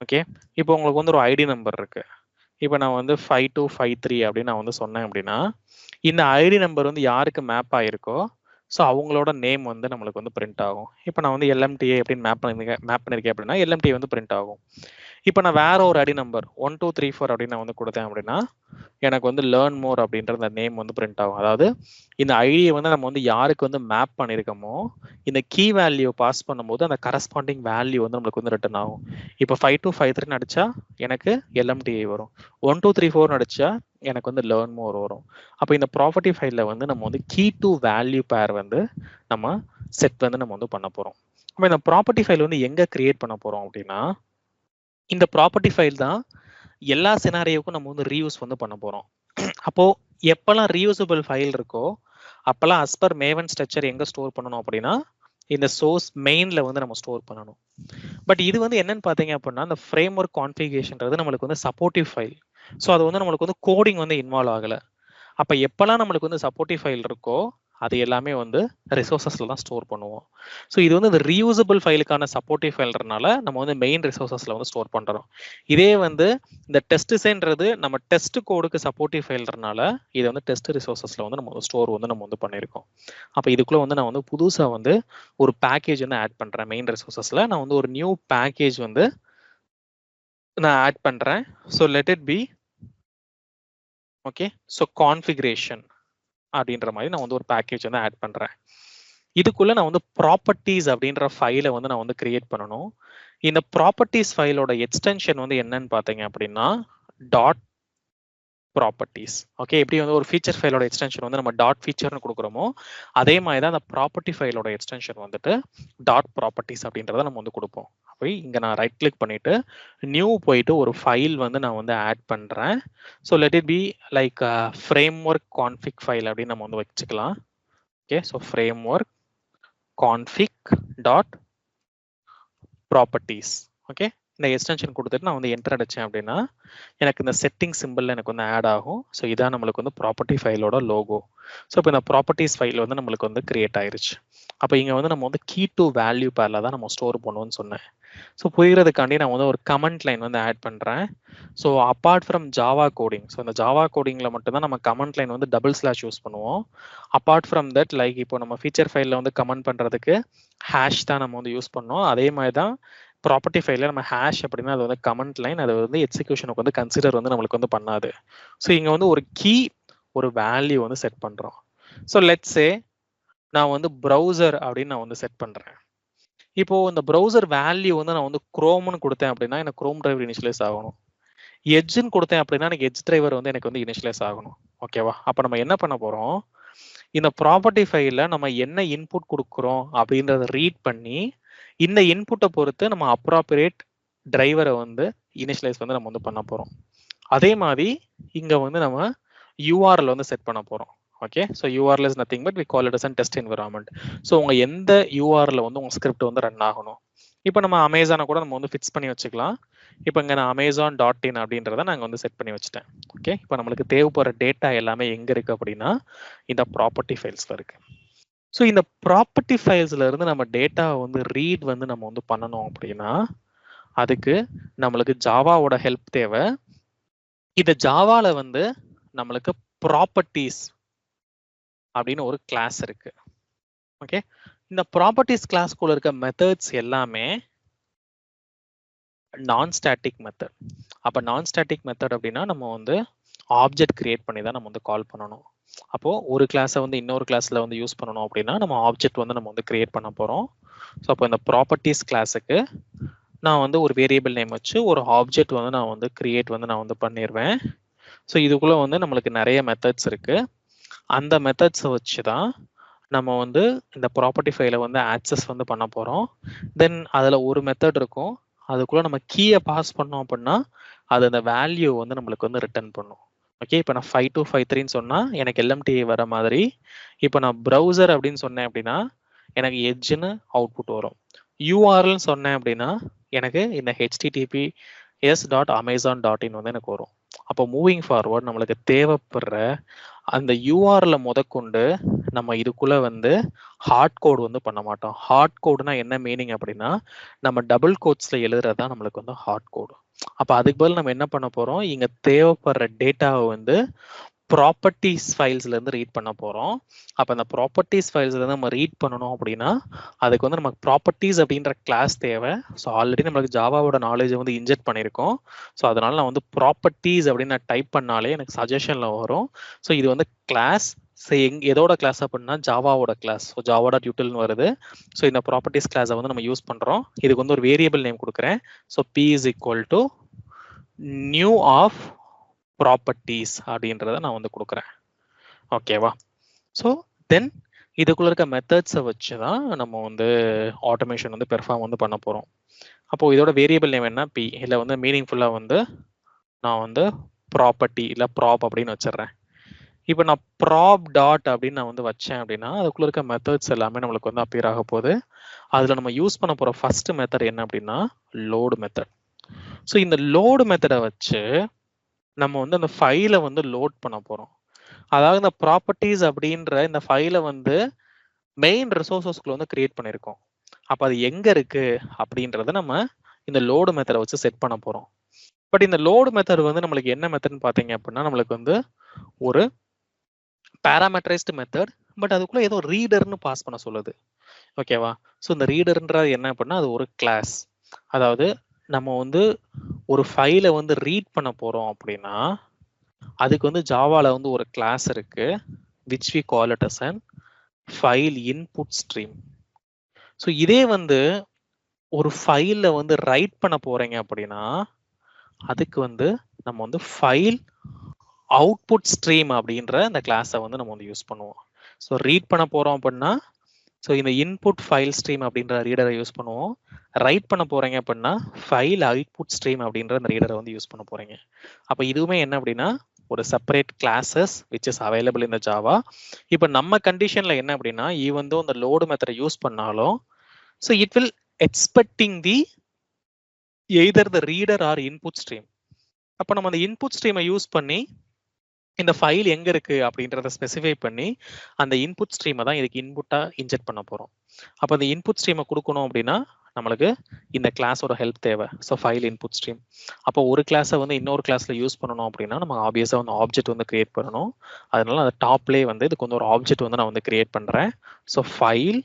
ஓகே, இப்போ உங்களுக்கு வந்து ஒரு ஐடி நம்பர் இருக்கு. இப்போ நான் வந்து 5253 அப்படின்னு நான் வந்து சொன்னேன் அப்படின்னா இந்த ஐடி நம்பர் வந்து யாருக்கு மேப் ஆகிருக்கோ ஸோ அவங்களோட நேம் வந்து நம்மளுக்கு வந்து பிரிண்ட் ஆகும். இப்போ நான் வந்து LMTA அப்படின்னு மேப் பண்ணியிருக்கேன் அப்படின்னா LMTA வந்து பிரிண்ட் ஆகும். இப்போ நான் வேற ஒரு ஐடி நம்பர் 1234 அப்படின்னு நான் வந்து கொடுத்தேன் அப்படின்னா எனக்கு வந்து லேர்ன் மோர் அப்படின்ற அந்த நேம் வந்து பிரிண்ட் ஆகும். அதாவது இந்த ஐடியை வந்து நம்ம வந்து யாருக்கு வந்து மேப் பண்ணியிருக்கோமோ இந்த கீ வேல்யூ பாஸ் பண்ணும்போது அந்த கரஸ்பாண்டிங் வேல்யூ வந்து நம்மளுக்கு வந்து ரிட்டர்ன் ஆகும். இப்போ 5253 அடிச்சா எனக்கு LMTA வரும், 1234 அடிச்சா எனக்கு வந்து லேர்ன் மோர் வரும். அப்போ இந்த ப்ராப்பர்ட்டி ஃபைலில் வந்து நம்ம வந்து கீ டு வேல்யூ பேர் வந்து நம்ம செட் வந்து நம்ம வந்து பண்ண போகிறோம். அப்போ இந்த ப்ராப்பர்ட்டி ஃபைல் வந்து எங்கே கிரியேட் பண்ண போகிறோம் அப்படின்னா இந்த ப்ராப்பர்ட்டி ஃபைல் தான் எல்லா சினாரியோக்கும் நம்ம வந்து ரீயூஸ் வந்து பண்ண போகிறோம். அப்போது எப்போல்லாம் ரீயூசபிள் ஃபைல் இருக்கோ அப்போல்லாம் அஸ்பர் மேவன் ஸ்ட்ரக்சர் எங்கே ஸ்டோர் பண்ணணும் அப்படின்னா இந்த சோர்ஸ் மெயினில் வந்து நம்ம ஸ்டோர் பண்ணணும். பட் இது வந்து என்னன்னு பார்த்தீங்க அப்படின்னா இந்த ஃப்ரேம் ஒர்க் கான்ஃபிகரேஷன்றது நம்மளுக்கு வந்து சப்போர்ட்டிவ் ஃபைல். ஸோ அது வந்து நம்மளுக்கு வந்து கோடிங் வந்து இன்வால்வ் ஆகலை. அப்போ எப்போல்லாம் நம்மளுக்கு வந்து சப்போர்ட்டிவ் ஃபைல் இருக்கோ அது எல்லாமே வந்து ரிசோர்ஸஸில் தான் ஸ்டோர் பண்ணுவோம். ஸோ இது வந்து இந்த ரீயூசபிள் ஃபைலுக்கான சப்போர்ட்டிவ் ஃபைல்ன்றனால நம்ம வந்து மெயின் ரிசோர்ஸஸில் வந்து ஸ்டோர் பண்ணுறோம். இதே வந்து இந்த டெஸ்ட் டிசைன்றது நம்ம டெஸ்ட் கோடுக்கு சப்போர்ட்டிவ் ஃபைல்ன்றனால இதை வந்து டெஸ்ட் ரிசோர்ஸஸில் வந்து நம்ம ஸ்டோர் வந்து நம்ம வந்து பண்ணியிருக்கோம். அப்போ இதுக்குள்ளே வந்து நான் வந்து புதுசாக வந்து ஒரு பேக்கேஜ் வந்து ஆட் பண்ணுறேன். மெயின் ரிசோர்ஸஸில் நான் வந்து ஒரு நியூ பேக்கேஜ் வந்து நான் ஆட் பண்ணுறேன். So let it be okay, so configuration அப்படின்ற மாதிரி நான் வந்து ஒரு பேக்கேஜ் வந்து ஆட் பண்ணுறேன். இதுக்குள்ள நான் வந்து ப்ராப்பர்ட்டிஸ் அப்படின்ற ஃபைலை வந்து நான் வந்து கிரியேட் பண்ணணும். இந்த ப்ராப்பர்ட்டிஸ் ஃபைலோட எக்ஸ்டென்ஷன் வந்து என்னன்னு பார்த்தீங்க அப்படின்னா டாட் ப்ராப்பர்ட்டிஸ். ஓகே, எப்படி வந்து ஒரு ஃபீச்சர் ஃபைலோட எக்ஸ்டென்ஷன் வந்து நம்ம டாட் ஃபீச்சர்னு கொடுக்குறோமோ அதே மாதிரி தான் அந்த ப்ராப்பர்ட்டி ஃபைலோட எக்ஸ்டென்ஷன் வந்துட்டு டாட் ப்ராப்பர்ட்டிஸ் அப்படின்றத நம்ம வந்து கொடுப்போம். அப்போ இங்கே நான் ரைட் கிளிக் பண்ணிட்டு நியூ போயிட்டு ஒரு ஃபைல் வந்து நான் வந்து ஆட் பண்ணுறேன். So let it be like frame work config file அப்படின்னு நம்ம வந்து வச்சுக்கலாம். Okay, so frame work config dot properties. Okay, இந்த எக்ஸ்டென்ஷன் கொடுத்துட்டு நான் வந்து என்டர் அடிச்சேன் அப்படின்னா எனக்கு இந்த செட்டிங் சிம்பிள் எனக்கு வந்து ஆட் ஆகும். ஸோ இதான் நம்மளுக்கு வந்து ப்ராப்பர்ட்டி ஃபைலோட லோகோ. ஸோ இப்போ இந்த ப்ராப்பர்ட்டிஸ் ஃபைல் வந்து நம்மளுக்கு வந்து கிரியேட் ஆயிருச்சு. அப்போ இங்கே வந்து நம்ம வந்து கீ டு வேல்யூ பேரில் தான் நம்ம ஸ்டோர் பண்ணுவோம்னு சொன்னேன். ஸோ புரிகிறதுக்காண்டி நான் வந்து ஒரு கமெண்ட் லைன் வந்து ஆட் பண்ணுறேன். So apart from Java coding, so இந்த ஜாவா கோடிங்கில் மட்டும்தான் நம்ம கமெண்ட் லைன் வந்து டபுள் ஸ்லாஷ் யூஸ் பண்ணுவோம். அப்பார்ட் ஃப்ரம் தட் லைக் இப்போ நம்ம ஃபீச்சர் ஃபைலில் வந்து கமெண்ட் பண்ணுறதுக்கு ஹேஷ் தான் நம்ம வந்து யூஸ் பண்ணோம். அதே மாதிரி தான் ப்ராப்பர்ட்டி ஃபைலில் நம்ம ஹேஷ் அப்படின்னா அது வந்து கமெண்ட் லைன், அது வந்து எக்ஸிக்யூஷனுக்கு வந்து கன்சிடர் வந்து நம்மளுக்கு வந்து பண்ணாது. ஸோ இங்கே வந்து ஒரு கீ ஒரு வேல்யூ வந்து செட் பண்ணுறோம். ஸோ லெட்ஸே நான் வந்து ப்ரௌசர் அப்படின்னு நான் வந்து செட் பண்ணுறேன். இப்போ இந்த ப்ரௌசர் வேல்யூ வந்து நான் வந்து குரோம்னு கொடுத்தேன் அப்படின்னா எனக்கு குரோம் டிரைவர் இனிஷியலைஸ் ஆகணும். எட்ஜ்னு கொடுத்தேன் அப்படின்னா எனக்கு எட்ஜ் டிரைவர் வந்து எனக்கு வந்து இனிஷியலைஸ் ஆகணும். ஓகேவா? அப்போ நம்ம என்ன பண்ண போறோம், இந்த ப்ராப்பர்ட்டி ஃபைல்ல நம்ம என்ன இன்புட் கொடுக்குறோம் அப்படின்றத ரீட் பண்ணி இந்த இன்புட்டை பொறுத்து நம்ம அப்ராப்ரியேட் டிரைவரை வந்து இனிஷியலைஸ் வந்து நம்ம வந்து பண்ண போறோம். அதே மாதிரி இங்க வந்து நம்ம URL வந்து செட் பண்ண போறோம். Okay, so URL is nothing but we call it as an test environment. So உங்க எந்த URL வந்து உங்க ஸ்கிரிப்ட் வந்து ரன் ஆகணும். இப்போ நம்ம அமேசானை கூட நம்ம வந்து ஃபிக்ஸ் பண்ணி வச்சுக்கலாம். இப்போ இங்கே நான் Amazon.in அப்படின்றத நாங்கள் வந்து செட் பண்ணி வச்சுட்டேன். ஓகே, இப்போ நம்மளுக்கு தேவைப்படுற டேட்டா எல்லாமே எங்கே இருக்கு அப்படின்னா இந்த ப்ராப்பர்ட்டி ஃபைல்ஸ்ல இருக்கு. ஸோ இந்த ப்ராப்பர்ட்டி ஃபைல்ஸ்ல இருந்து நம்ம டேட்டா வந்து ரீட் வந்து நம்ம வந்து பண்ணணும் அப்படின்னா அதுக்கு நம்மளுக்கு ஜாவாவோட ஹெல்ப் தேவை. இந்த ஜாவால வந்து நம்மளுக்கு ப்ராப்பர்ட்டிஸ் அப்படின்னு ஒரு கிளாஸ் இருக்கு. ஓகே, இந்த ப்ராப்பர்ட்டிஸ் கிளாஸ்க்குள்ள இருக்க மெத்தட்ஸ் எல்லாமே நான் ஸ்டாட்டிக் மெத்தட். அப்போ நான் ஸ்டாட்டிக் மெத்தட் அப்படின்னா நம்ம வந்து ஆப்ஜெக்ட் கிரியேட் பண்ணி தான் நம்ம வந்து கால் பண்ணணும். அப்போ ஒரு கிளாஸை வந்து இன்னொரு கிளாஸ்ல வந்து யூஸ் பண்ணணும் அப்படின்னா நம்ம ஆப்ஜெக்ட் வந்து நம்ம வந்து கிரியேட் பண்ண போறோம். ஸோ அப்போ இந்த ப்ராப்பர்ட்டிஸ் கிளாஸுக்கு நான் வந்து ஒரு வேரியபிள் நேம் வச்சு ஒரு ஆப்ஜெக்ட் வந்து நான் வந்து கிரியேட் வந்து நான் வந்து பண்ணிடுவேன். ஸோ இதுக்குள்ள வந்து நம்மளுக்கு நிறைய மெத்தட்ஸ் இருக்கு. அந்த மெத்தட்ஸை வச்சு தான் நம்ம வந்து இந்த ப்ராப்பர்ட்டி ஃபைலை வந்து ஆக்சஸ் வந்து பண்ண போறோம். தென் அதில் ஒரு மெத்தட் இருக்கும், அதுக்குள்ள நம்ம கீயை பாஸ் பண்ணோம் அப்படின்னா அது அந்த வேல்யூ வந்து நம்மளுக்கு வந்து ரிட்டர்ன் பண்ணும். ஓகே, இப்போ நான் 5253 சொன்னா எனக்கு LMTI வர மாதிரி இப்போ நான் ப்ரௌசர் அப்படின்னு சொன்னேன் அப்படின்னா எனக்கு எட்ஜ்னு அவுட்புட் வரும். URL சொன்னேன் அப்படின்னா எனக்கு இந்த https.amazon.in வந்து எனக்கு வரும். அப்போ மூவிங் ஃபார்வர்ட் நம்மளுக்கு தேவைப்படுற அந்த URL முதற்கொண்டு நம்ம இதுக்குள்ள வந்து ஹார்ட் கோட் வந்து பண்ண மாட்டோம். ஹார்ட் கோடுனா என்ன மீனிங் அப்படின்னா நம்ம டபுள் கோட்ஸ்ல எழுதுறதா நம்மளுக்கு வந்து ஹார்ட் கோடு. அப்ப அதுக்கு பதில் நம்ம என்ன பண்ண போறோம், இங்க தேவைப்படுற டேட்டாவை வந்து ப்ராப்பர்ட்டிஸ் ஃபைல்ஸ்ல இருந்து ரீட் பண்ண போறோம். அப்ப அந்த ப்ராப்பர்ட்டிஸ் ஃபைல்ஸ்ல இருந்து நம்ம ரீட் பண்ணணும் அப்படின்னா அதுக்கு வந்து நமக்கு ப்ராப்பர்ட்டிஸ் அப்படின்ற கிளாஸ் தேவை. ஸோ ஆல்ரெடி நம்மளுக்கு ஜாவாவோட நாலேஜ் வந்து இன்ஜெக்ட் பண்ணியிருக்கோம். ஸோ அதனால நான் வந்து ப்ராப்பர்ட்டிஸ் அப்படின்னு நான் டைப் பண்ணாலே எனக்கு சஜஷன்ல வரும். ஸோ இது வந்து கிளாஸ் எதோட கிளாஸ் அப்படின்னா ஜாவாவோட கிளாஸ். ஸோ ஜாவா.utilன்னு வருது. ஸோ இந்த ப்ராப்பர்ட்டிஸ் கிளாஸை வந்து நம்ம யூஸ் பண்றோம். இதுக்கு வந்து ஒரு வேரியபிள் நேம் கொடுக்குறேன். So p is equal to new of properties அப்படின்றத நான் வந்து கொடுக்குறேன். ஓகேவா? ஸோ தென் இதுக்குள்ள இருக்க மெத்தட்ஸை வச்சு தான் நம்ம வந்து ஆட்டோமேஷன் வந்து பெர்ஃபார்ம் வந்து பண்ண போறோம். அப்போ இதோட வேரியபிள் நேம் என்ன p, இல்லை வந்து மீனிங்ஃபுல்லா வந்து நான் வந்து ப்ராப்பர்ட்டி இல்லை ப்ராப் அப்படின்னு வச்சிடுறேன். இப்போ நான் ப்ராப் டாட் அப்படின்னு நான் வந்து வச்சேன் அப்படின்னா அதுக்குள்ள இருக்க மெத்தட்ஸ் எல்லாமே நம்மளுக்கு வந்து அப்பியர் ஆக போகுது. அதுல நம்ம யூஸ் பண்ண போற ஃபர்ஸ்ட் மெத்தட் என்ன அப்படின்னா லோடு மெத்தட். ஸோ இந்த லோடு மெத்தடை வச்சு நம்ம வந்து அந்த ஃபைலை வந்து லோட் பண்ண போறோம். அதாவது இந்த ப்ராப்பர்ட்டிஸ் அப்படின்ற இந்த ஃபைலை வந்து மெயின் ரிசோர்சஸ்க்குள்ள வந்து கிரியேட் பண்ணியிருக்கோம். அப்போ அது எங்க இருக்கு அப்படின்றத நம்ம இந்த லோடு மெத்தடை வச்சு செட் பண்ண போறோம். பட் இந்த லோடு மெத்தட் வந்து நம்மளுக்கு என்ன மெத்தட்னு பார்த்தீங்க அப்படின்னா நம்மளுக்கு வந்து ஒரு பேராமெட்ரைஸ்டு மெத்தட். பட் அதுக்குள்ள ஏதோ ரீடர்னு பாஸ் பண்ண சொல்லுது. ஓகேவா? ஸோ இந்த ரீடர்ன்றது என்ன அப்படின்னா அது ஒரு கிளாஸ். அதாவது நம்ம வந்து ஒரு ஃபைலை வந்து ரீட் பண்ண போறோம் அப்படின்னா அதுக்கு வந்து ஜாவால வந்து ஒரு கிளாஸ் இருக்கு which we call it as an file input stream. So இதே வந்து ஒரு ஃபைல வந்து ரைட் பண்ண போறீங்க அப்படின்னா அதுக்கு வந்து நம்ம வந்து ஃபைல் அவுட்புட் ஸ்ட்ரீம் அப்படின்ற இந்த கிளாஸை வந்து நம்ம வந்து யூஸ் பண்ணுவோம். ஸோ ரீட் பண்ண போறோம் அப்படின்னா ஸோ இந்த இன்புட் ஃபைல் ஸ்ட்ரீம் அப்படின்ற ரீடரை யூஸ் பண்ணுவோம். ரைட் பண்ண போறீங்க அப்படின்னா ஃபைல் அவுட்புட் ஸ்ட்ரீம் அப்படின்ற அந்த ரீடரை வந்து யூஸ் பண்ண போறீங்க. அப்போ இதுவுமே என்ன அப்படின்னா ஒரு separate classes which is available in the Java. இப்போ நம்ம கண்டிஷன்ல என்ன அப்படின்னா ஈவன் தோ இந்த லோடு மெத்தடை யூஸ் பண்ணாலும் so it will expecting the either the reader or input stream. அப்போ நம்ம அந்த இன்புட் ஸ்ட்ரீமை யூஸ் பண்ணி இந்த ஃபைல் எங்க இருக்கு அப்படின்றத ஸ்பெசிஃபை பண்ணி அந்த இன்புட் ஸ்ட்ரீமை தான் இதுக்கு இன்புட்டா இன்ஜெக்ட் பண்ண போறோம். அப்போ அந்த இன்புட் ஸ்ட்ரீமை கொடுக்கணும் அப்படின்னா நம்மளுக்கு இந்த கிளாஸோட ஹெல்ப் தேவை. So file input stream. அப்போ ஒரு கிளாஸை வந்து இன்னொரு கிளாஸ்ல யூஸ் பண்ணணும் அப்படின்னா நம்ம ஆப்வியஸா வந்து ஆப்ஜெக்ட் வந்து கிரியேட் பண்ணணும். அதனால அந்த டாப்லேயே வந்து இதுக்கு வந்து ஒரு ஆப்ஜெக்ட் வந்து நான் வந்து கிரியேட் பண்றேன். ஸோ ஃபைல்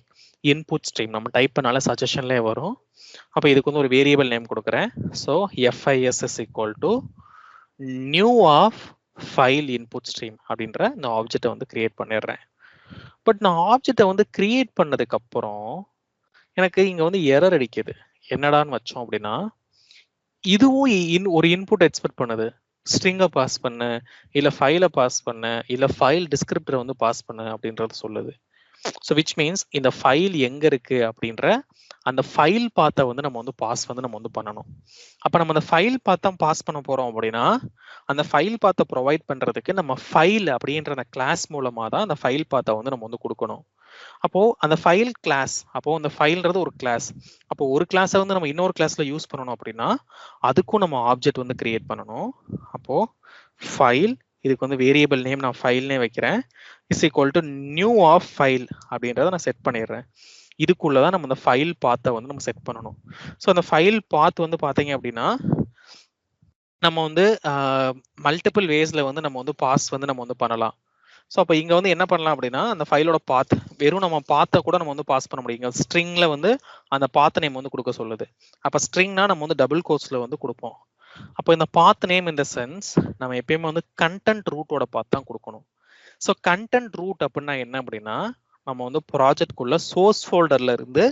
இன்புட் ஸ்ட்ரீம் நம்ம டைப் பண்ணால சஜஷன்லேயே வரும். அப்போ இதுக்கு வந்து ஒரு வேரியபிள் நேம் கொடுக்குறேன். So FIS is equal to new of file input stream அப்படின்ற இந்த ஆப்ஜெக்டை வந்து கிரியேட் பண்ணிடுறேன். பட் நான் ஆப்ஜெக்டை வந்து கிரியேட் பண்ணதுக்கு அப்புறம் எனக்கு இங்க வந்து எரர் அடிக்குது. என்னடான்னு வச்சோம் அப்படின்னா இதுவும் ஒரு இன்புட் எக்ஸ்பெக்ட் பண்ணுது. ஸ்ட்ரிங்கை பாஸ் பண்ணு, இல்ல ஃபைலை பாஸ் பண்ணு, இல்ல ஃபைல் டிஸ்கிரிப்டரை வந்து பாஸ் பண்ணு அப்படின்றது சொல்லுது. ஸோ விச் மீன்ஸ் இந்த ஃபைல் எங்க இருக்கு அப்படின்ற அந்த ஃபைல் பாத்தை வந்து நம்ம வந்து பாஸ் வந்து நம்ம வந்து பண்ணணும். அப்ப நம்ம அந்த ஃபைல் பாத் தான் பாஸ் பண்ண போறோம் அப்படின்னா அந்த ஃபைல் பாத்தை ப்ரொவைட் பண்றதுக்கு நம்ம ஃபைல் அப்படின்ற அந்த கிளாஸ் மூலமா தான் அந்த ஃபைல் பாத்தை வந்து நம்ம வந்து கொடுக்கணும். அப்போ அந்த ஃபைல் கிளாஸ், அப்போ அந்த ஃபைல்ன்றது ஒரு கிளாஸ். அப்போ ஒரு கிளாஸை வந்து நம்ம இன்னொரு கிளாஸ்ல யூஸ் பண்ணணும் அப்படின்னா அதுக்கும் நம்ம ஆப்ஜெக்ட் வந்து கிரியேட் பண்ணணும். அப்போ ஃபைல், இதுக்கு வந்து வேரியபிள் நேம் நான் ஃபைல்னே வைக்கிறேன், is equal to new of file அப்படின்றத நான் செட் பண்ணிடுறேன். இதுக்குள்ளதான் நம்ம இந்த ஃபைல் பாத்தை வந்து நம்ம செட் பண்ணணும். ஸோ அந்த ஃபைல் பாத் வந்து பாத்தீங்க அப்படின்னா நம்ம வந்து மல்டிபிள் வேஸ்ல வந்து நம்ம வந்து பாஸ் வந்து நம்ம வந்து பண்ணலாம். ஸோ அப்போ இங்க வந்து என்ன பண்ணலாம் அப்படின்னா அந்த ஃபைலோட பாத், வெறும் நம்ம பாத்தை கூட நம்ம வந்து பாஸ் பண்ண முடியும். ஸ்ட்ரிங்ல வந்து அந்த பாத் நேம் வந்து கொடுக்க சொல்லுது. அப்ப ஸ்ட்ரிங்னா நம்ம வந்து டபுள் கோட்ஸ்ல வந்து கொடுப்போம். அப்போ இந்த பாத் நேம் இந்த சென்ஸ் நம்ம எப்பயுமே வந்து கண்டென்ட் ரூட்டோட பாத் தான் கொடுக்கணும். ஸோ கண்டென்ட் ரூட் அப்படின்னா என்ன அப்படின்னா நம்ம வந்து ப்ராஜெக்ட்குள்ள சோர்ஸ் ஃபோல்டர்ல இருந்து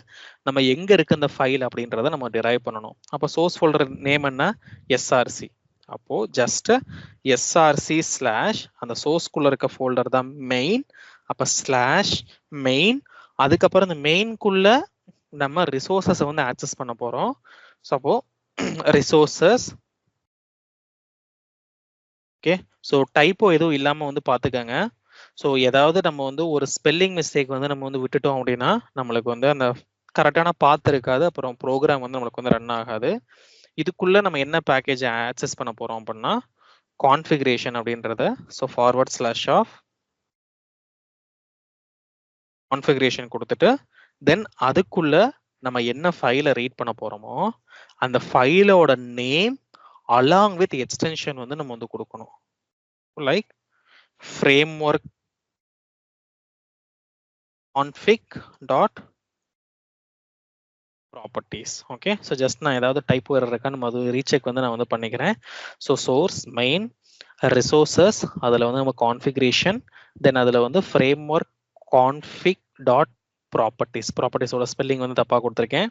நம்ம எங்க இருக்கு அந்த ஃபைல் அப்படின்றத நம்ம டிரைவ் பண்ணணும். அப்போ சோர்ஸ் ஃபோல்டர் நேம் என்ன, எஸ்ஆர்சி. அப்போ ஜஸ்ட் எஸ்ஆர்சி ஸ்லாஷ் அந்த சோர்ஸ்குள்ள இருக்க ஃபோல்டர் தான் மெயின். அப்ப ஸ்லாஷ் மெயின், அதுக்கப்புறம் இந்த மெயின்குள்ள நம்ம ரிசோர்சஸை வந்து ஆக்சஸ் பண்ண போறோம். ஸோ அப்போ ரிசோர்சஸ், ஓகே. ஸோ டைப்போ எதுவும் இல்லாம வந்து பாத்துக்கங்க. ஸோ ஏதாவது நம்ம வந்து ஒரு ஸ்பெல்லிங் மிஸ்டேக் வந்து நம்ம வந்து விட்டுட்டோம் அப்படின்னா நம்மளுக்கு வந்து அந்த கரெக்டான பாத் இருக்காது, அப்புறம் ப்ரோக்ராம் வந்து நம்மளுக்கு வந்து ரன் ஆகாது. இதுக்குள்ள நம்ம என்ன பேக்கேஜ் ஆக்சஸ் பண்ண போறோம் அப்படின்னா கான்ஃபிகரேஷன் அப்படின்றத, so forward slash of configuration கொடுத்துட்டு தென் அதுக்குள்ள நம்ம என்ன ஃபைலை ரீட் பண்ண போறோமோ அந்த ஃபைலோட நேம் அலாங் வித் எக்ஸ்டென்ஷன் வந்து நம்ம வந்து கொடுக்கணும். Like framework config dot properties. Okay, so just நான் ஏதாவது டைப் எரர் இருக்கா நம்ம அது ரீசெக் வந்து நான் வந்து பண்ணிக்கிறேன். ஸோ சோர்ஸ் மெயின் ரிசோர்சஸ், அதில் வந்து நம்ம கான்ஃபிகரேஷன், தென் அதில் வந்து framework config dot properties. ப்ராப்பர்ட்டிஸோட ஸ்பெல்லிங் வந்து தப்பாக கொடுத்துருக்கேன்.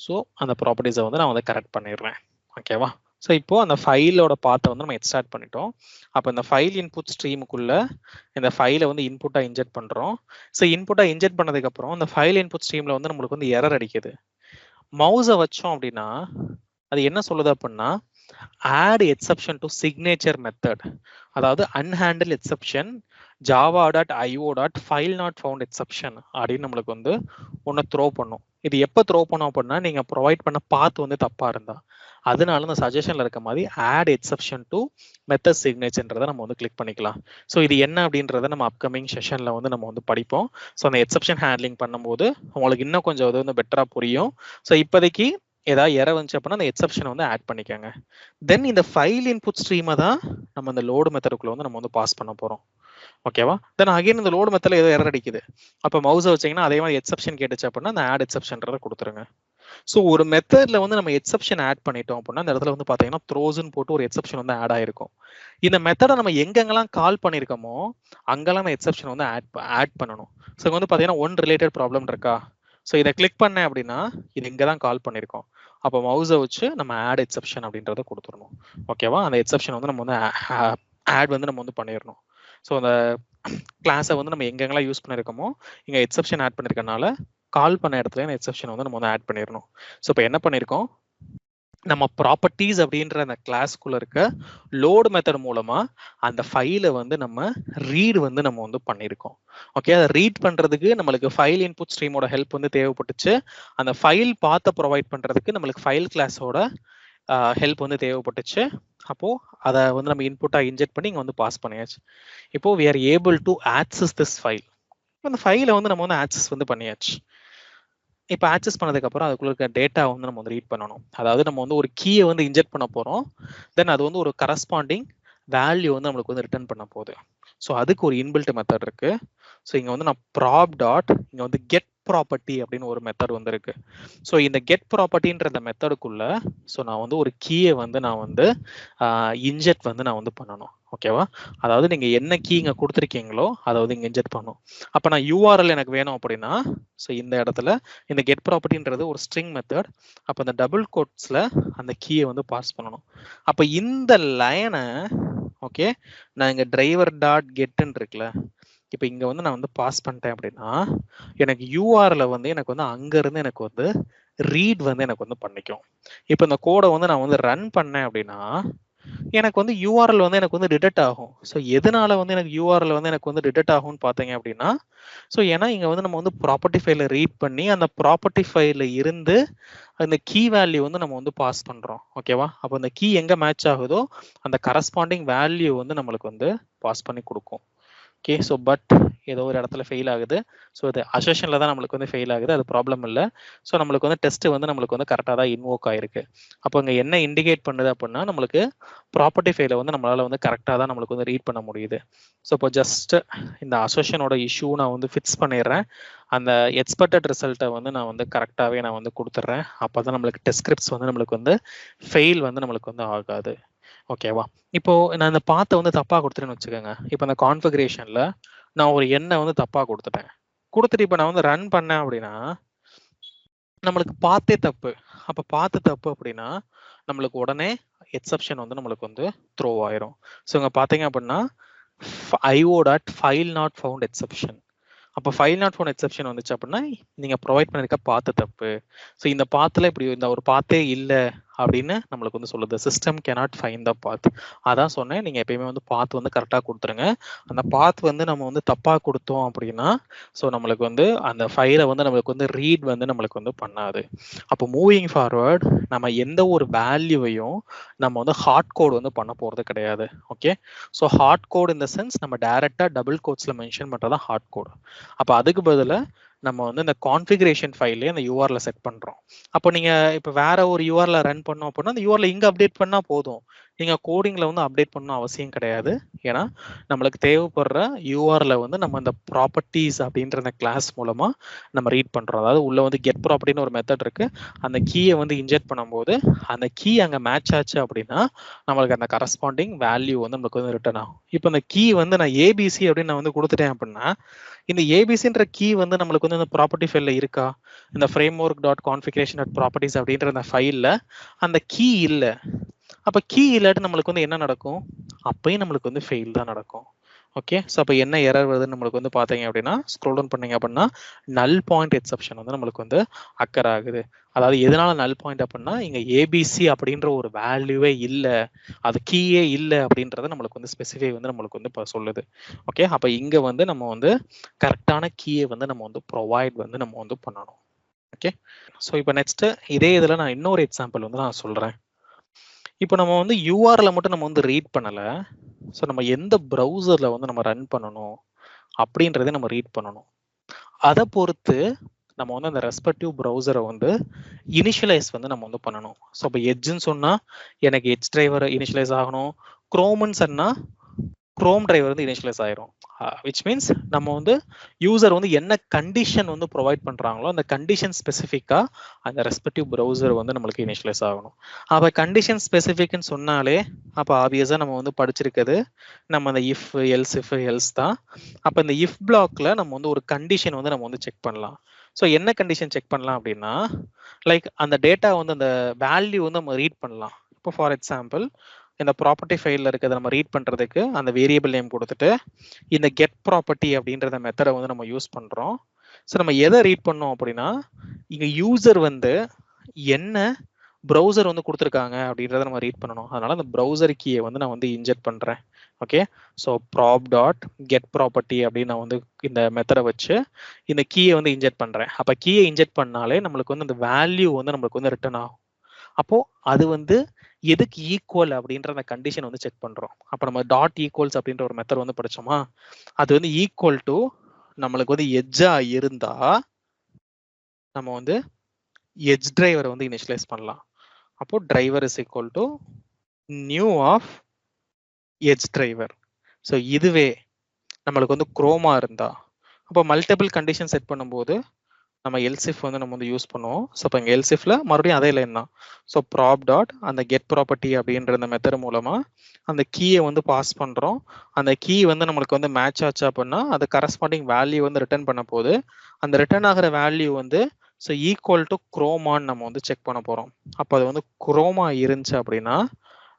ஸோ அந்த ப்ராப்பர்ட்டிஸை வந்து நான் வந்து கரெக்ட் பண்ணிடுறேன். ஓகேவா? ஸோ இப்போ அந்த ஃபைலோட பாத்தை வந்து நம்ம எக்ஸ்ட்ராக்ட் பண்ணிட்டோம். அப்போ இந்த ஃபைல் இன்புட் ஸ்ட்ரீமுக்குள்ள இந்த ஃபைலை வந்து இன்புட்டா இன்ஜெக்ட் பண்றோம். ஸோ இன்புட்டா இன்ஜெக்ட் பண்ணதுக்கு அப்புறம் இந்த ஃபைல் இன்புட் ஸ்ட்ரீம்ல வந்து நம்மளுக்கு வந்து எரர் அடிக்குது. மவுஸை வச்சோம் அப்படின்னா அது என்ன சொல்லுது அப்படின்னா add exception to signature method, அதாவது unhandle exception java.io.file not found exception அப்படின்னு நம்மளுக்கு வந்து ஒன்னு த்ரோ பண்ணும். இது எப்ப த்ரோ பண்ணும் அப்படின்னா நீங்க ப்ரொவைட் பண்ண பாத் வந்து தப்பா இருந்தா. அதனால இந்த சஜஷன்ல இருக்க மாதிரி add exception to method signature நம்ம வந்து கிளிக் பண்ணிக்கலாம். ஸோ இது என்ன அப்படின்றத நம்ம அப்கமிங் செஷன்ல வந்து நம்ம வந்து படிப்போம். ஸோ அந்த எக்ஸப்ஷன் ஹேண்ட்லிங் பண்ணும்போது உங்களுக்கு இன்னும் கொஞ்சம் அது வந்து பெட்டரா புரியும். ஸோ இப்போதைக்கு ஏதாவது எரர் வந்துச்சு அப்படின்னா அந்த எக்ஸப்ஷன் வந்து ஆட் பண்ணிக்கோங்க. தென் இந்த ஃபைல் இன்புட் ஸ்ட்ரீமை தான் நம்ம இந்த லோடு மெத்தடுக்குள்ள வந்து நம்ம வந்து பாஸ் பண்ண போறோம். ஓகேவா? தென் அகைன் இந்த லோடு மெத்தட்ல ஏதோ எரர் அடிக்குது. அப்போ மவுஸை வச்சீங்கன்னா அதே மாதிரி எக்ஸப்ஷன் கேட்டுச்சு அப்படின்னா அந்த ஆட் எக்ஸப்ஷன்றதை கொடுத்துருங்க. ஸோ ஒரு மெத்தட்ல வந்து நம்ம எக்ஸப்ஷன் ஆட் பண்ணிட்டோம் அப்படின்னா அந்த இடத்துல வந்து பாத்தீங்கன்னா த்ரோஸ்ன்னு போட்டு ஒரு எக்ஸப்ஷன் வந்து ஆட் ஆயிருக்கும். இந்த மெத்தடை நம்ம எங்கெங்கெல்லாம் கால் பண்ணிருக்கோமோ அங்கெல்லாம் அந்த எக்ஸப்ஷன் வந்து ஆட் பண்ணணும். ஸோ இங்க வந்து பாத்தீங்கன்னா ஒன் ரிலேட்டட் ப்ராப்ளம் இருக்கா, ஸோ இதை கிளிக் பண்ணேன் அப்படின்னா இது இங்கே தான் கால் பண்ணியிருக்கோம். அப்போ மவுஸை வச்சு நம்ம ஆட் எக்ஸப்ஷன் அப்படின்றத கொடுத்துடணும். ஓகேவா? அந்த எக்ஸப்ஷன் வந்து நம்ம வந்து ஆட் வந்து நம்ம வந்து பண்ணிடணும். ஸோ அந்த கிளாஸை வந்து நம்ம எங்கெங்கெல்லாம் யூஸ் பண்ணியிருக்கோமோ இங்கே எக்ஸப்ஷன் ஆட் பண்ணியிருக்கனால கால் பண்ண இடத்துல அந்த எக்ஸப்ஷன் வந்து நம்ம வந்து ஆட் பண்ணிடணும். ஸோ இப்போ என்ன பண்ணியிருக்கோம், நம்ம ப்ராப்பர்ட்டிஸ் அப்படின்ற அந்த கிளாஸ்க்குள்ள இருக்க லோடு மெத்தட் மூலமா அந்த ஃபைலை வந்து நம்ம ரீட் வந்து நம்ம வந்து பண்ணியிருக்கோம். ஓகே, அதை ரீட் பண்றதுக்கு நம்மளுக்கு ஃபைல் இன்புட் ஸ்ட்ரீமோட ஹெல்ப் வந்து தேவைப்பட்டுச்சு. அந்த ஃபைல் பாத்தை ப்ரொவைட் பண்றதுக்கு நம்மளுக்கு ஃபைல் கிளாஸோட ஹெல்ப் வந்து தேவைப்பட்டுச்சு. அப்போ அதை வந்து நம்ம இன்புட்டா இன்ஜெக்ட் பண்ணி இங்க வந்து பாஸ் பண்ணியாச்சு. இப்போ we are able to access this file. அந்த ஃபைலை வந்து நம்ம வந்து ஆக்சஸ் வந்து பண்ணியாச்சு. இப்போ ஆக்சஸ் பண்ணதுக்கு அப்புறம் அதுக்குள்ள இருக்க டேட்டா வந்து நம்ம வந்து ரீட் பண்ணணும். அதாவது நம்ம வந்து ஒரு கீயை வந்து இன்ஜெக்ட் பண்ண போறோம். தென் அது வந்து ஒரு கரஸ்பாண்டிங் வேல்யூ வந்து நம்மளுக்கு வந்து ரிட்டர்ன் பண்ண போகுது. ஸோ அதுக்கு ஒரு இன்பில்ட் மெத்தட் இருக்கு. ஸோ இங்க வந்து நான் ப்ராப் டாட் இங்க வந்து கெட் ப்ராப்பர்ட்டி அப்படின்னு ஒரு மெத்தட் வந்து இருக்கு. ஸோ இந்த கெட் ப்ராப்பர்ட்டின்ற மெத்தடுக்குள்ள ஸோ நான் வந்து ஒரு கீயை வந்து நான் வந்து இன்ஜெக்ட் வந்து நான் வந்து பண்ணணும். ஓகேவா? அதாவது நீங்க என்ன கீ இங்க கொடுத்துருக்கீங்களோ அதை வந்து இங்க இன்ஜெக்ட் பண்ணும். அப்ப நான் யூஆர்எல் எனக்கு வேணும் அப்படின்னா, ஸோ இந்த இடத்துல இந்த கெட் ப்ராப்பர்ட்டின்றது ஒரு ஸ்ட்ரிங் மெத்தட். அப்ப இந்த டபுள் கோட்ஸ்ல அந்த கீயை வந்து பாஸ் பண்ணணும். அப்ப இந்த லைனை ஓகே நான் இங்க டிரைவர் டாட் கெட்ன்னு இருக்குல்ல, இப்போ இங்க வந்து நான் வந்து பாஸ் பண்ணிட்டேன் அப்படின்னா எனக்கு யூஆர்ல வந்து எனக்கு வந்து அங்க இருந்து எனக்கு வந்து ரீட் வந்து எனக்கு வந்து பண்ணிக்கும். இப்போ இந்த கோடை வந்து நான் வந்து ரன் பண்ணேன் அப்படின்னா எனக்கு வந்து யூஆர்எல் வந்து எனக்கு வந்து டிடெக்ட் ஆகும். ஸோ எதனால வந்து எனக்கு யூஆர்எல் வந்து எனக்கு வந்து டிடெக்ட் ஆகும்னு பார்த்தீங்க அப்படின்னா, ஸோ ஏன்னா இங்க வந்து நம்ம வந்து ப்ராப்பர்ட்டி ஃபைல ரீட் பண்ணி அந்த ப்ராப்பர்ட்டி ஃபைல இருந்து அந்த கீ வேல்யூ வந்து நம்ம வந்து பாஸ் பண்றோம். ஓகேவா? அப்போ அந்த கீ எங்க மேட்ச் ஆகுதோ அந்த கரஸ்பாண்டிங் வேல்யூ வந்து நம்மளுக்கு வந்து பாஸ் பண்ணி கொடுக்கும். ஓகே, ஸோ பட் ஏதோ ஒரு இடத்துல ஃபெயில் ஆகுது. ஸோ இது அசெஷனில் தான் நம்மளுக்கு வந்து ஃபெயில் ஆகுது, அது ப்ராப்ளம் இல்லை. ஸோ நம்மளுக்கு வந்து டெஸ்ட் வந்து நம்மளுக்கு வந்து கரெக்டாக தான் இன்வோக் ஆயிருக்கு. அப்போ இங்கே என்ன இண்டிகேட் பண்ணுது அப்படின்னா நம்மளுக்கு ப்ராப்பர்ட்டி ஃபைலை வந்து நம்மளால வந்து கரெக்டாக தான் நம்மளுக்கு வந்து ரீட் பண்ண முடியுது. ஸோ இப்போ ஜஸ்ட் இந்த அசோஷனோட இஷ்யூ நான் வந்து ஃபிக்ஸ் பண்ணிடுறேன். அந்த எக்ஸ்பெக்டட் ரிசல்ட்டை வந்து நான் வந்து கரெக்டாகவே நான் வந்து கொடுத்துட்றேன். அப்போ தான் நம்மளுக்கு டெஸ்ட் ஸ்கிரிப்ட்ஸ் வந்து நம்மளுக்கு வந்து ஃபெயில் வந்து நம்மளுக்கு வந்து ஆகாது. ஓகேவா? இப்போ நான் இந்த பாத்தை வந்து தப்பா கொடுத்துட்டேன்னு வச்சுக்கோங்க. இப்போ இந்த கான்ஃபிகரேஷன்ல நான் ஒரு எண்ணை வந்து தப்பா கொடுத்துட்டேன். கொடுத்துட்டு இப்போ நான் வந்து ரன் பண்ணேன் அப்படின்னா நம்மளுக்கு பார்த்தே தப்பு. அப்ப பார்த்து தப்பு அப்படின்னா நம்மளுக்கு உடனே எக்ஸெப்ஷன் வந்து நம்மளுக்கு வந்து த்ரோ ஆயிரும். ஸோ இங்க பாத்தீங்க அப்படின்னா IO.file not found exception. அப்போ ஃபைல் நாட் ஃபவுண்ட் எக்ஸெப்ஷன் வந்துச்சு அப்படின்னா நீங்க ப்ரொவைட் பண்ணிருக்க பாத்து தப்பு. ஸோ இந்த பாத்துல இப்படி இந்த ஒரு பாத்தே இல்லை அப்படின்னு நம்மளுக்கு வந்து சொல்லுது. சிஸ்டம் கேனாட் ஃபைண்ட் த பாத். அதான் சொன்னேன், நீங்க எப்பயுமே வந்து பாத் வந்து கரெக்டாக கொடுத்துருங்க. அந்த பாத் வந்து நம்ம வந்து தப்பா கொடுத்தோம் அப்படின்னா ஸோ நம்மளுக்கு வந்து அந்த ஃபைலை வந்து நம்மளுக்கு வந்து ரீட் வந்து நம்மளுக்கு வந்து பண்ணாது. அப்போ மூவிங் ஃபார்வர்ட் நம்ம எந்த ஒரு வேல்யூவையும் நம்ம வந்து ஹார்ட் கோட் வந்து பண்ண போறது கிடையாது. ஓகே, ஸோ ஹார்ட் கோட் இந்த சென்ஸ் நம்ம டைரக்டா டபுள் கோட்ஸ்ல மென்ஷன் பண்றதா ஹார்ட் கோட். அப்போ அதுக்கு பதிலா நம்ம வந்து இந்த கான்ஃபிகரேஷன் ஃபைல்லே அந்த யூஆர்ல செட் பண்றோம். அப்போ நீங்க இப்போ வேற ஒரு யூஆர்ல ரன் பண்ணோம் அப்படின்னா அந்த யூஆர்ல இங்க அப்டேட் பண்ணா போதும். நீங்க கோடிங்ல வந்து அப்டேட் பண்ணணும் அவசியம் கிடையாது. ஏன்னா நம்மளுக்கு தேவைப்படுற யூஆர்ல வந்து நம்ம இந்த ப்ராப்பர்ட்டிஸ் அப்படின்ற அந்த கிளாஸ் மூலமா நம்ம ரீட் பண்றோம். அதாவது உள்ள வந்து கெட் ப்ராப்பர்ட்டின்னு ஒரு மெத்தட் இருக்கு. அந்த கீயை வந்து இன்ஜெக்ட் பண்ணும்போது அந்த கீ அங்க மேட்ச் ஆச்சு அப்படின்னா நம்மளுக்கு அந்த கரஸ்பாண்டிங் வேல்யூ வந்து நம்மளுக்கு வந்து ரிட்டர்ன் ஆகும். இப்போ இந்த கீ வந்து நான் ஏபிசி அப்படின்னு நான் வந்து கொடுத்துட்டேன் அப்படின்னா இந்த ஏபிசின்ற கீ வந்து நம்மளுக்கு வந்து இந்த ப்ராப்பர்ட்டி ஃபைல்ல இருக்கா? இந்த framework.configuration.properties அப்படின்ற அந்த ஃபைல்ல அந்த கீ இல்லை. அப்ப கீ இல்லாட்டி நம்மளுக்கு வந்து என்ன நடக்கும்? அப்பயும் நம்மளுக்கு வந்து ஃபெயில் தான் நடக்கும். ஓகே, ஸோ அப்போ என்ன எரர் வருதுன்னு நம்மளுக்கு வந்து பார்த்தீங்க அப்படின்னா ஸ்க்ரோல் டவுன் பண்ணீங்க அப்படின்னா நல் பாயிண்ட் எக்ஸெப்ஷன் வந்து நம்மளுக்கு வந்து அக்கர் ஆகுது. அதாவது எதனால நல் பாயிண்ட் அப்படின்னா இங்க ஏபிசி அப்படின்ற ஒரு வேல்யூவே இல்லை, அது கீயே இல்லை அப்படின்றத நம்மளுக்கு வந்து ஸ்பெசிஃபை வந்து நம்மளுக்கு வந்து இப்போ சொல்லுது. ஓகே, அப்போ இங்க வந்து நம்ம வந்து கரெக்டான கீயை வந்து நம்ம வந்து ப்ரொவைட் வந்து நம்ம வந்து பண்ணணும். ஓகே, ஸோ இப்போ நெக்ஸ்ட் இதே இதில் நான் இன்னொரு எக்ஸாம்பிள் வந்து நான் சொல்றேன். இப்போ நம்ம வந்து யூஆர்ல மட்டும் நம்ம வந்து ரீட் பண்ணல. ஸோ நம்ம எந்த ப்ரௌசர்ல வந்து நம்ம ரன் பண்ணணும் அப்படின்றத நம்ம ரீட் பண்ணணும். அதை பொறுத்து நம்ம வந்து அந்த ரெஸ்பெக்டிவ் ப்ரௌசரை வந்து இனிஷியலைஸ் வந்து நம்ம வந்து பண்ணணும். ஸோ இப்போ எட்ஜுன்னு சொன்னா எனக்கு எட்ஜ் டிரைவர் இனிஷியலைஸ் ஆகணும். குரோம்னு சொன்னா குரோம் டிரைவர் வந்து இனிஷியலைஸ் ஆயிரும். விச் மீன்ஸ் நம்ம வந்து யூசர் வந்து என்ன கண்டிஷன் வந்து ப்ரொவைட் பண்றாங்களோ அந்த கண்டிஷன் ஸ்பெசிஃபிக்கா அந்த ரெஸ்பெக்டிவ் ப்ரௌசர் வந்து நம்மளுக்கு இனிஷியலைஸ் ஆகணும். அப்போ கண்டிஷன் ஸ்பெசிஃபிக்னு சொன்னாலே அப்போ ஆப்வியஸா நம்ம வந்து படிச்சிருக்கிறது நம்ம அந்த இஃப் எல்ஸ் தான். அப்போ இந்த இஃப் பிளாக்ல நம்ம வந்து ஒரு கண்டிஷன் வந்து நம்ம வந்து செக் பண்ணலாம். ஸோ என்ன கண்டிஷன் செக் பண்ணலாம் அப்படின்னா லைக் அந்த டேட்டா வந்து அந்த வேல்யூ வந்து நம்ம ரீட் பண்ணலாம். இப்போ ஃபார் எக்ஸாம்பிள் இந்த ப்ராப்பர்ட்டி ஃபைலில் இருக்கிறத நம்ம ரீட் பண்ணுறதுக்கு அந்த வேரியபிள் நேம் கொடுத்துட்டு இந்த கெட் ப்ராப்பர்ட்டி அப்படின்றத மெத்தடை வந்து நம்ம யூஸ் பண்ணுறோம். ஸோ நம்ம எதை ரீட் பண்ணோம் அப்படின்னா இங்கே யூசர் வந்து என்ன ப்ரௌசர் வந்து கொடுத்துருக்காங்க அப்படின்றத நம்ம ரீட் பண்ணணும். அதனால அந்த ப்ரௌசர் கீயை வந்து நான் வந்து இன்ஜெக்ட் பண்ணுறேன். Okay, so prop dot get property அப்படின்னு நான் வந்து இந்த மெத்தடை வச்சு இந்த கீயை வந்து இன்ஜெக்ட் பண்ணுறேன். அப்போ கீயை இன்ஜெக்ட் பண்ணாலே நம்மளுக்கு வந்து அந்த வேல்யூ வந்து நம்மளுக்கு வந்து ரிட்டர்ன் ஆகும். அப்போ அது வந்து எதுக்கு ஈக்குவல் அப்படின்ற அந்த கண்டிஷன் வந்து செக் பண்றோம். அப்ப நம்ம டாட் ஈக்குவல்ஸ் அப்படின்ற ஒரு மெத்தட் வந்து படிச்சோமா, அது வந்து ஈக்குவல் டு நம்மளுக்கு வந்து எட்ஜா இருந்தா நம்ம வந்து எட்ஜ் டிரைவரை வந்து இனிஷியலைஸ் பண்ணலாம். அப்போ driver is equal to new of Edge driver. So இதுவே நம்மளுக்கு வந்து குரோமா இருந்தா அப்போ மல்டிபிள் கண்டிஷன் செட் பண்ணும்போது நம்ம எல்சிஃப் வந்து நம்ம வந்து யூஸ் பண்ணுவோம். ஸோ இப்போ இங்கே எல்சிஃப்ல மறுபடியும் அதே லைன் தான். ஸோ ப்ராப் டாட் அந்த கெட் ப்ராப்பர்ட்டி அப்படின்ற அந்த மெத்தட் மூலமா அந்த கீயை வந்து பாஸ் பண்றோம். அந்த கீ வந்து நம்மளுக்கு வந்து மேட்ச் ஆச்சு அப்படின்னா அது கரஸ்பாண்டிங் வேல்யூ வந்து ரிட்டர்ன் பண்ண போகுது. அந்த ரிட்டர்ன் ஆகிற வேல்யூ வந்து ஸோ ஈக்குவல் டு குரோமான்னு நம்ம வந்து செக் பண்ண போறோம். அப்போ அது வந்து குரோமா இருந்துச்சு அப்படின்னா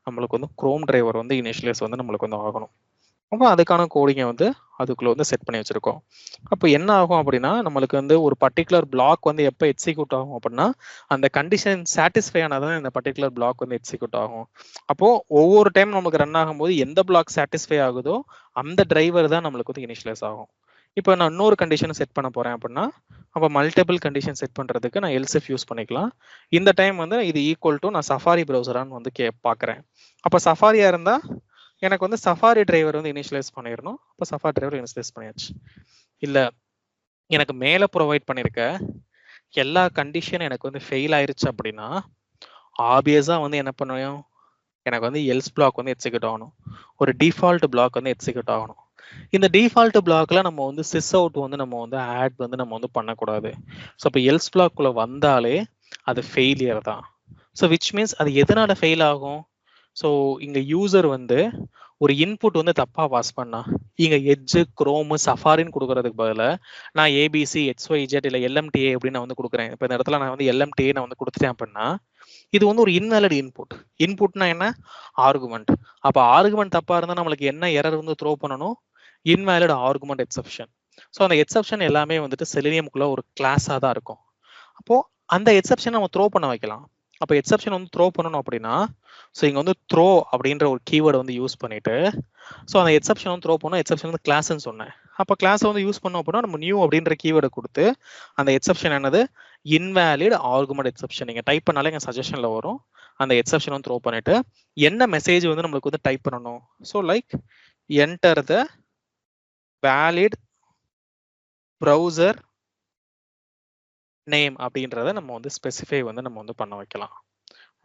நம்மளுக்கு வந்து குரோம் டிரைவர் வந்து இனிஷியலைஸ் வந்து நம்மளுக்கு வந்து ஆகணும். அப்போ அதுக்கான கோடிங்கை வந்து அதுக்குள்ள வந்து செட் பண்ணி வச்சிருக்கோம். அப்போ என்ன ஆகும் அப்படின்னா நம்மளுக்கு வந்து ஒரு பர்டிகுலர் பிளாக் வந்து எப்போ எக்ஸிக்யூட் ஆகும் அப்படின்னா அந்த கண்டிஷன் சாட்டிஸ்ஃபை ஆனாதான் இந்த பர்டிகுலர் பிளாக் வந்து எக்ஸிக்யூட் ஆகும். அப்போ ஒவ்வொரு டைம் நமக்கு ரன் ஆகும்போது எந்த பிளாக் சாட்டிஸ்ஃபை ஆகுதோ அந்த டிரைவர் தான் நம்மளுக்கு வந்து இனிஷியலைஸ் ஆகும். இப்போ நான் இன்னொரு கண்டிஷன் செட் பண்ண போறேன் அப்படின்னா அப்போ மல்டிபிள் கண்டிஷன் செட் பண்றதுக்கு நான் எல்சிஃப் யூஸ் பண்ணிக்கலாம். இந்த டைம் வந்து இது ஈக்குவல் டு நான் சஃபாரி ப்ரௌசரான்னு வந்து பார்க்குறேன். அப்போ சஃபாரியா இருந்தா எனக்கு வந்து சஃபாரி டிரைவர் வந்து இனிஷியலைஸ் பண்ணிடணும். அப்போ சஃபாரி டிரைவர் இனிஷியலைஸ் பண்ணியாச்சு. இல்லை எனக்கு மேலே ப்ரொவைட் பண்ணியிருக்க எல்லா கண்டிஷன் எனக்கு வந்து ஃபெயில் ஆயிருச்சு அப்படின்னா ஆப்வியஸாக வந்து என்ன பண்ணுவேன், எனக்கு வந்து எல்ஸ் பிளாக் வந்து எக்ஸிக்யூட் ஆகணும். ஒரு டிஃபால்ட் பிளாக் வந்து எக்ஸிக்யூட் ஆகணும். இந்த டிஃபால்ட் பிளாக்ல நம்ம வந்து சிஸ் அவுட் வந்து நம்ம வந்து ஆட் வந்து நம்ம வந்து பண்ணக்கூடாது. ஸோ இப்போ எல்ஸ் பிளாக்குள்ள வந்தாலே அது ஃபெயிலியர் தான். ஸோ விச் மீன்ஸ் அது எதனால ஃபெயில் ஆகும்? ஸோ இங்க யூசர் வந்து ஒரு இன்புட் வந்து தப்பா பாஸ் பண்ணா இங்க எட்ஜ் குரோம் சஃபாரின்னு கொடுக்கறதுக்கு பதிலாக நான் ஏபிசி XYZ இல்லை LMTA அப்படின்னு நான் வந்து கொடுக்குறேன். இப்போ இந்த இடத்துல நான் வந்து LMTA நான் வந்து கொடுத்துட்டேன் அப்படின்னா இது வந்து ஒரு இன்வேலிட் இன்புட். இன்புட்னா என்ன? ஆர்குமெண்ட். அப்போ ஆர்குமெண்ட் தப்பா இருந்தால் நம்மளுக்கு என்ன எரர் வந்து த்ரோ பண்ணணும்? Invalid argument exception. ஸோ அந்த எக்ஸெப்ஷன் எல்லாமே வந்துட்டு செலினியம்குள்ள ஒரு கிளாஸாக தான் இருக்கும். அப்போ அந்த எக்ஸெப்ஷன் நம்ம த்ரோ பண்ண வைக்கலாம். அப்போ எக்ஸெப்ஷன் வந்து த்ரோ பண்ணணும் அப்படின்னா ஸோ இங்கே வந்து த்ரோ அப்படின்ற ஒரு கீவேர்டு வந்து யூஸ் பண்ணிட்டு ஸோ அந்த எக்ஸெப்ஷன் வந்து த்ரோ பண்ணோம். எக்ஸெப்ஷன் வந்து கிளாஸ்ன்னு சொன்னேன். அப்போ கிளாஸை வந்து யூஸ் பண்ணோம் அப்படின்னா நம்ம நியூ அப்படின்ற கீவேர்டை கொடுத்து அந்த எக்ஸெப்ஷன் என்னது இன்வேலிட் ஆர்குமெண்ட் எக்ஸெப்ஷன் நீங்கள் டைப் பண்ணாலே எங்கள் சஜஷனில் வரும். அந்த எக்ஸெப்ஷன் வந்து த்ரோ பண்ணிட்டு என்ன மெசேஜ் வந்து நம்மளுக்கு வந்து டைப் பண்ணணும்? ஸோ லைக் என்டர் த வேலிட் ப்ரௌசர் நேம் அப்படின்றத நம்ம வந்து ஸ்பெசிஃபை வந்து நம்ம வந்து பண்ண வைக்கலாம்.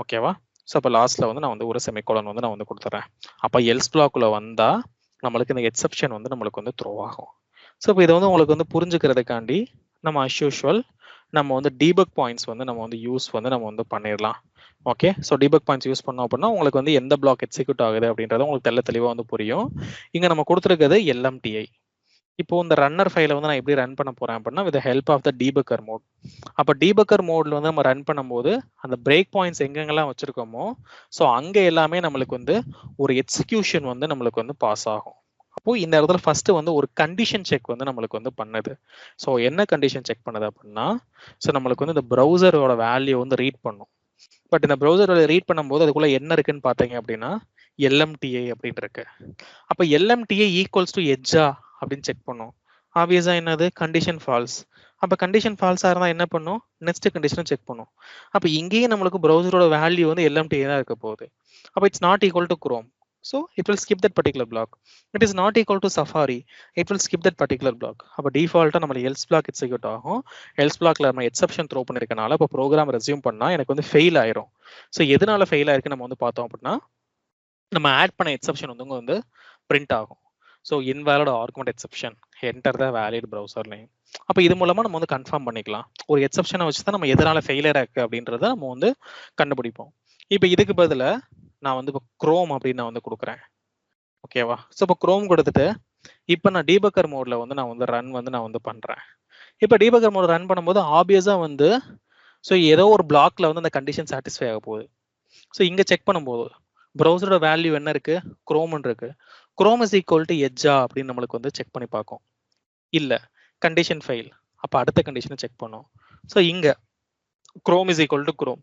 ஓகேவா? ஸோ அப்போ லாஸ்ட்ல வந்து நான் வந்து ஒரு செமிகோலன் வந்து நான் வந்து கொடுத்துறேன். அப்போ எல்ஸ் பிளாக்குள்ள வந்தா நம்மளுக்கு இந்த எக்ஸெப்ஷன் வந்து நம்மளுக்கு வந்து த்ரோ ஆகும். ஸோ இப்போ இதை வந்து உங்களுக்கு வந்து புரிஞ்சுக்கிறதுக்காண்டி நம்ம அஸ் யூஷுவல் நம்ம வந்து டீபக் பாயிண்ட்ஸ் வந்து நம்ம வந்து யூஸ் வந்து நம்ம வந்து பண்ணிடலாம். Okay, so debug points use பண்ணோம் அப்படின்னா உங்களுக்கு வந்து எந்த பிளாக் எக்ஸிக்யூட் ஆகுது அப்படின்றது உங்களுக்கு தெளிவாக வந்து புரியும். இங்கே நம்ம கொடுத்துருக்கிறது LMTI. இப்போ இந்த ரன்னர் ஃபைலை வந்து நான் எப்படி ரன் பண்ண போறேன் அப்படின்னா with help of the debugger mode. அப்போ டீபக்கர் மோட்ல வந்து நம்ம ரன் பண்ணும்போது அந்த பிரேக் பாயிண்ட்ஸ் எங்கெங்கெல்லாம் வச்சிருக்கோமோ ஸோ அங்கே எல்லாமே நம்மளுக்கு வந்து ஒரு எக்ஸிக்யூஷன் வந்து நம்மளுக்கு வந்து பாஸ் ஆகும். அப்போ இந்த இடத்துல ஃபர்ஸ்ட் வந்து ஒரு கண்டிஷன் செக் வந்து நம்மளுக்கு வந்து பண்ணுது. ஸோ என்ன கண்டிஷன் செக் பண்ணுது அப்படின்னா ஸோ நம்மளுக்கு வந்து இந்த ப்ரௌசரோட வேல்யூ வந்து ரீட் பண்ணும். பட் இந்த ப்ரௌசரோட ரீட் பண்ணும்போது அதுக்குள்ள என்ன இருக்குன்னு பார்த்தீங்க அப்படின்னா LMTI அப்படின்னு இருக்கு. அப்போ LMTI ஈக்குவல்ஸ் டு எட்ஜா அப்படின்னு செக் பண்ணும். ஆப்வியஸா என்னது கண்டிஷன் ஃபால்ஸ். அப்போ கண்டிஷன் ஃபால்ஸா இருந்தா என்ன பண்ணும்? நெக்ஸ்ட் கண்டிஷனும் செக் பண்ணும். அப்போ இங்கேயே நம்மளுக்கு ப்ரௌசரோட வேல்யூ வந்து LMTI தான் இருக்க போகுது. அப்போ it's not equal to chrome. So it will skip that particular block. It is not equal to Safari. It will skip that particular block. அப்போ டிஃபால்ட்டா நம்ம else block எக்ஸிக்யூட் ஆகும். else blockல நம்ம எக்ஸெப்ஷன் த்ரோ பண்ணிருக்கனால இப்போ ப்ரோக்ராம் ரெஸ்யூம் பண்ணா எனக்கு வந்து ஃபெயில் ஆயிரும். ஸோ எதனால ஃபெயில் ஆயிருக்கு நம்ம வந்து பார்த்தோம் அப்படின்னா நம்ம ஆட் பண்ண எக்ஸெப்ஷன் வந்து பிரிண்ட் ஆகும். So invalid argument exception enter த வேலிட் ப்ரௌசர் நேம். அப்போ இது மூலமா நம்ம வந்து கன்ஃபார்ம் பண்ணிக்கலாம். ஒரு எக்ஸெப்ஷனை வச்சு தான் நம்ம எதனால ஃபெயிலியர் ஆயிருக்கு அப்படின்றத நம்ம வந்து கண்டுபிடிப்போம். இப்போ இதுக்கு பதிலா நான் வந்து இப்போ குரோம் அப்படின்னு நான் வந்து கொடுக்குறேன். ஓகேவா? ஸோ இப்போ குரோம் கொடுத்துட்டு இப்போ நான் டீபக்கர் மோட்ல வந்து நான் வந்து ரன் வந்து நான் வந்து பண்றேன். இப்போ டீபக்கர் மோட் ரன் பண்ணும்போது ஆப்வியஸா வந்து ஸோ ஏதோ ஒரு பிளாக்ல வந்து அந்த கண்டிஷன் சாட்டிஸ்ஃபை ஆக போகுது. ஸோ இங்க செக் பண்ணும்போது ப்ரௌசரோட வேல்யூ என்ன இருக்கு? குரோம்னு இருக்கு. குரோம் இஸ் ஈக்குவல் டு எட்ஜா அப்படின்னு நம்மளுக்கு வந்து செக் பண்ணி பார்க்கும். இல்ல கண்டிஷன் ஃபெயில். அப்போ அடுத்த கண்டிஷனை செக் பண்ணும். ஸோ இங்க chrome is equal to chrome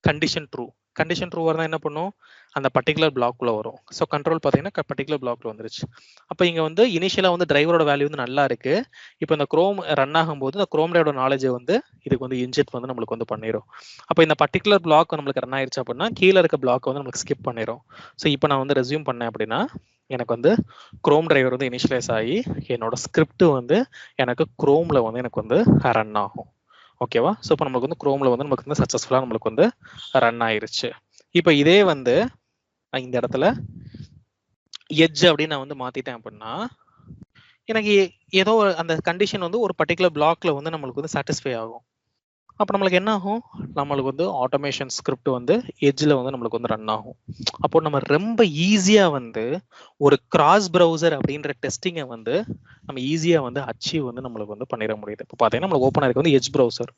condition true. Condition true இருந்தால் என்ன பண்ணும்? அந்த பர்டிகுலர் பிளாக்குள்ள வரும். ஸோ கண்ட்ரோல் பார்த்தீங்கன்னா பர்டிகுலர் பிளாக்ல வந்துருச்சு. அப்போ இங்க வந்து இனிஷியலா வந்து டிரைவரோட வேல்யூ வந்து நல்லா இருக்கு. இப்போ இந்த குரோம் ரன் ஆகும்போது இந்த குரோம் டிரைவரோட நாலேஜ் வந்து இதுக்கு வந்து இன்ஜெக்ட் வந்து நம்மளுக்கு வந்து பண்ணிடும். அப்போ இந்த பர்டிகுலர் பிளாக் நம்மளுக்கு ரன் ஆயிருச்சு அப்படின்னா கீழே இருக்க பிளாக் வந்து நம்மளுக்கு ஸ்கிப் பண்ணிடும். ஸோ இப்போ நான் வந்து ரெஸ்யூம் பண்ணேன் அப்படின்னா எனக்கு வந்து குரோம் டிரைவர் வந்து இனிஷியலைஸ் ஆகி என்னோட ஸ்கிரிப்ட் வந்து எனக்கு குரோம்ல வந்து எனக்கு வந்து ரன் ஆகும். ஓகேவா? ஸோ இப்போ நமக்கு வந்து குரோம்ல வந்து நமக்கு வந்து சக்சஸ்ஃபுல்லா நம்மளுக்கு வந்து ரன் ஆயிருச்சு. இப்போ இதே வந்து இந்த இடத்துல எட்ஜ் அப்படின்னு நான் வந்து மாத்திட்டேன் அப்படின்னா எனக்கு ஏதோ அந்த கண்டிஷன் வந்து ஒரு பர்டிகுலர் பிளாக்ல வந்து நம்மளுக்கு வந்து சாட்டிஸ்ஃபை ஆகும். அப்போ நம்மளுக்கு என்ன ஆகும், நம்மளுக்கு வந்து ஆட்டோமேஷன் ஸ்கிரிப்ட் வந்து எட்ஜில் வந்து நம்மளுக்கு வந்து ரன் ஆகும். அப்போ நம்ம ரொம்ப ஈஸியாக வந்து ஒரு கிராஸ் ப்ரௌசர் அப்படின்ற டெஸ்டிங்கை வந்து நம்ம ஈஸியாக வந்து அச்சீவ் வந்து நம்மளுக்கு வந்து பண்ணிட முடியுது. இப்போ பார்த்தீங்கன்னா நம்மளுக்கு ஓப்பன் ஆயிருக்கு வந்து எட்ஜ் ப்ரௌசர்.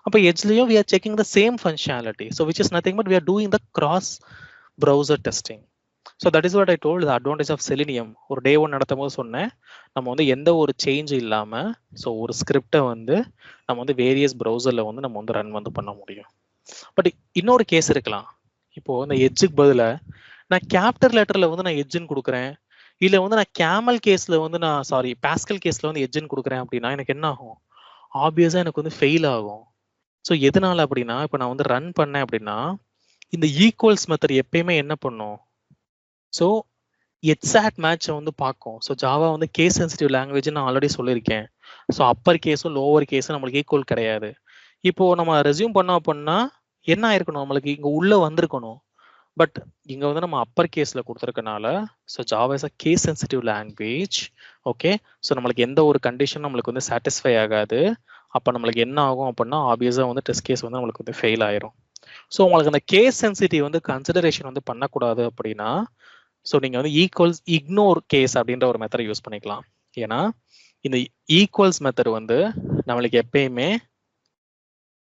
அப்போ எட்ஜ்லயும் we are checking the same functionality, so which is nothing but we are doing the cross browser testing. So that is what I told, the advantage of Selenium. ஒரு டே 1 நடத்தும் போது சொன்னேன், நம்ம வந்து எந்த ஒரு சேஞ்ச் இல்லாம ஸோ ஒரு ஸ்கிரிப்டை வந்து நம்ம வந்து வேரியஸ் ப்ரௌசர்ல வந்து நம்ம வந்து ரன் வந்து பண்ண முடியும். பட் இன்னொரு கேஸ் இருக்கலாம். இப்போ இந்த எட்ஜுக்கு பதிலா நான் கேப்டர் லெட்டர்ல வந்து நான் எட்ஜுன்னு கொடுக்குறேன், இல்லை வந்து நான் கேமல் கேஸ்ல வந்து நான் பாஸ்கல் கேஸ்ல வந்து எட்ஜுன்னு கொடுக்குறேன் அப்படின்னா எனக்கு என்ன ஆகும், ஆப்வியஸா எனக்கு வந்து ஃபெயில் ஆகும். ஸோ எதனால அப்படின்னா, இப்போ நான் வந்து ரன் பண்ணேன் அப்படின்னா இந்த ஈக்குவல்ஸ் மெத்தட் எப்பயுமே என்ன பண்ணும், ஸோ எக்ஸாக்ட் மேட்சை வந்து பார்க்கும். ஸோ ஜாவா வந்து கேஸ் சென்சிட்டிவ் லாங்குவேஜ் நான் ஆல்ரெடி சொல்லியிருக்கேன். ஸோ அப்பர் கேஸும் லோவர் கேஸும் நம்மளுக்கு ஈக்குவல் கிடையாது. இப்போ நம்ம ரெஸ்யூம் பண்ணோம் அப்படின்னா என்ன ஆயிருக்கணும், நம்மளுக்கு இங்கே உள்ள வந்திருக்கணும். பட் இங்கே வந்து நம்ம அப்பர் கேஸில் கொடுத்துருக்கனால so Java is a case sensitive language. Okay, so நம்மளுக்கு எந்த ஒரு கண்டிஷனும் நம்மளுக்கு வந்து சாட்டிஸ்ஃபை ஆகாது. அப்போ நம்மளுக்கு என்ன ஆகும் அப்படின்னா ஆப்வியஸாக வந்து டெஸ்ட் கேஸ் வந்து நம்மளுக்கு வந்து ஃபெயில் ஆயிரும். ஸோ உங்களுக்கு அந்த கேஸ் சென்சிட்டிவ் வந்து கன்சிடரேஷன் வந்து பண்ணக்கூடாது அப்படின்னா ஸோ நீங்கள் வந்து ஈக்குவல்ஸ் இக்னோர் கேஸ் அப்படின்ற ஒரு மெத்தடை யூஸ் பண்ணிக்கலாம். ஏன்னா இந்த ஈக்குவல்ஸ் மெத்தட் வந்து நம்மளுக்கு எப்பயுமே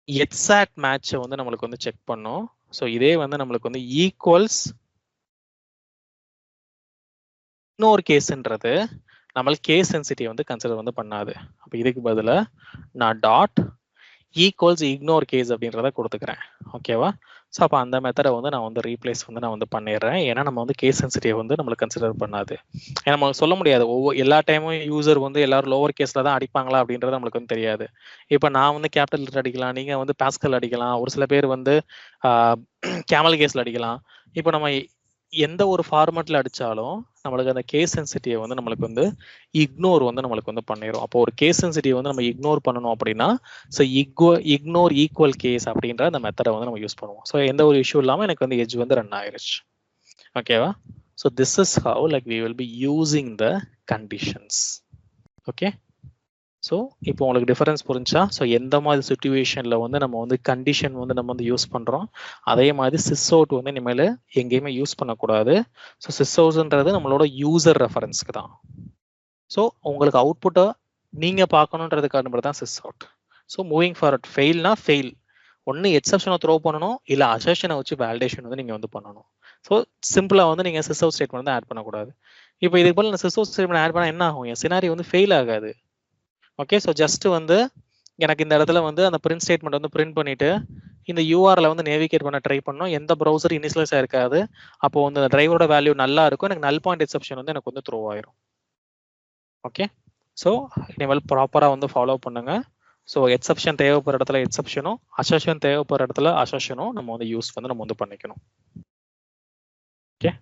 எக்ஸாக்ட் மேட்சை வந்து நம்மளுக்கு வந்து செக் பண்ணும். ஸோ இதே வந்து நம்மளுக்கு வந்து ஈக்குவல்ஸ் இக்னோர் கேஸ்ன்றது நம்மளுக்கு கேஸ் சென்சிட்டிவ் வந்து கன்சிடர் வந்து பண்ணாது. அப்போ இதுக்கு பதிலாக நான் டாட் ஈக்குவல்ஸ் இக்னோர் கேஸ் அப்படின்றத கொடுத்துக்கிறேன். ஓகேவா? ஸோ அப்போ அந்த மெத்தடை வந்து நான் வந்து ரீப்ளேஸ் வந்து நான் வந்து பண்ணிடுறேன். ஏன்னா நம்ம வந்து கேஸ் சென்சிட்டிவ் வந்து நம்மளுக்கு கன்சிடர் பண்ணாது. ஏன்னா நம்ம சொல்ல முடியாது எல்லா டைமும் யூசர் வந்து எல்லாரும் லோவர் கேஸில் தான் அடிப்பாங்களா அப்படின்றது நம்மளுக்கு வந்து தெரியாது. இப்போ நான் வந்து கேபிட்டல் லெட்டர் அடிக்கலாம், நீங்கள் வந்து பாஸ்கல் அடிக்கலாம், ஒரு சில பேர் வந்து கேமல் கேஸில் அடிக்கலாம். இப்போ நம்ம எந்த ஒரு ஃபார்மேட்டில் அடித்தாலும் நம்மளுக்கு அந்த கேஸ் சென்சிட்டிவ் வந்து நம்மளுக்கு வந்து இக்னோர் வந்து நம்மளுக்கு வந்து பண்ணிடும். அப்போ ஒரு கேஸ் சென்சிட்டிவ் வந்து நம்ம இக்னோர் பண்ணணும் அப்படின்னா ஸோ இக்னோர் ஈக்குவல் கேஸ் அப்படின்ற அந்த மெத்தடை வந்து நம்ம யூஸ் பண்ணுவோம். ஸோ எந்த ஒரு இஷ்யூ இல்லாமல் எனக்கு வந்து எட்ஜ் வந்து ரன் ஆயிருச்சு. ஓகேவா? So this is how like we will be using the conditions. Okay, so இப்போ உங்களுக்கு டிஃபரன்ஸ் புரிஞ்சா, ஸோ எந்த மாதிரி சுச்சுவேஷனில் வந்து நம்ம வந்து கண்டிஷன் வந்து நம்ம வந்து யூஸ் பண்ணுறோம், அதே மாதிரி சிஸ் அவுட் வந்து இனிமேல் எங்கேயுமே யூஸ் பண்ணக்கூடாது. ஸோ சிஸ் அவுட்ன்றது நம்மளோட யூசர் ரெஃபரன்ஸ்க்கு தான். ஸோ உங்களுக்கு அவுட்புட்டை நீங்கள் பார்க்கணுன்றதுக்கான மாதிரி தான் சிஸ் அவுட். ஸோ மூவிங் ஃபார்வர்ட் ஃபெயில்னா ஃபெயில், ஒன்று எக்ஸப்ஷனை த்ரோ பண்ணணும், இல்லை அசர்ஷனை வச்சு வேலிடேஷன் வந்து நீங்கள் வந்து பண்ணணும். ஸோ சிம்பிளாக வந்து நீங்கள் சிஸ் அவுட் ஸ்டேட்மெண்ட் வந்து ஆட் பண்ணக்கூடாது. இப்போ இதுக்கு போல் நான் சிஸ் அவுட் ஸ்டேட்மெண்ட் ஆட் பண்ணால் என்ன ஆகும், என் சினாரி வந்து ஃபெயில் ஆகாது. ஓகே, ஸோ ஜஸ்ட் வந்து எனக்கு இந்த இடத்துல வந்து அந்த பிரிண்ட் ஸ்டேட்மெண்ட் வந்து பிரிண்ட் பண்ணிட்டு இந்த யூஆர்ல வந்து நேவிகேட் பண்ண ட்ரை பண்ணோம், எந்த ப்ரௌசர் இனிஷியலைஸ் ஆயிருக்காது. அப்போ வந்து அந்த டிரைவரோட வேல்யூ நல்லா இருக்கும், எனக்கு நல் பாயிண்ட் எக்ஸப்ஷன் வந்து எனக்கு வந்து த்ரோ ஆயிரும். ஓகே, ஸோ இனிமேல் ப்ராப்பராக வந்து ஃபாலோ பண்ணுங்க. ஸோ எக்ஸப்ஷன் தேவைப்படுற இடத்துல எக்ஸப்ஷனும், அசர்ஷன் தேவைப்படுற இடத்துல அசர்ஷனும் நம்ம வந்து யூஸ் வந்து நம்ம வந்து பண்ணிக்கணும். ஓகே.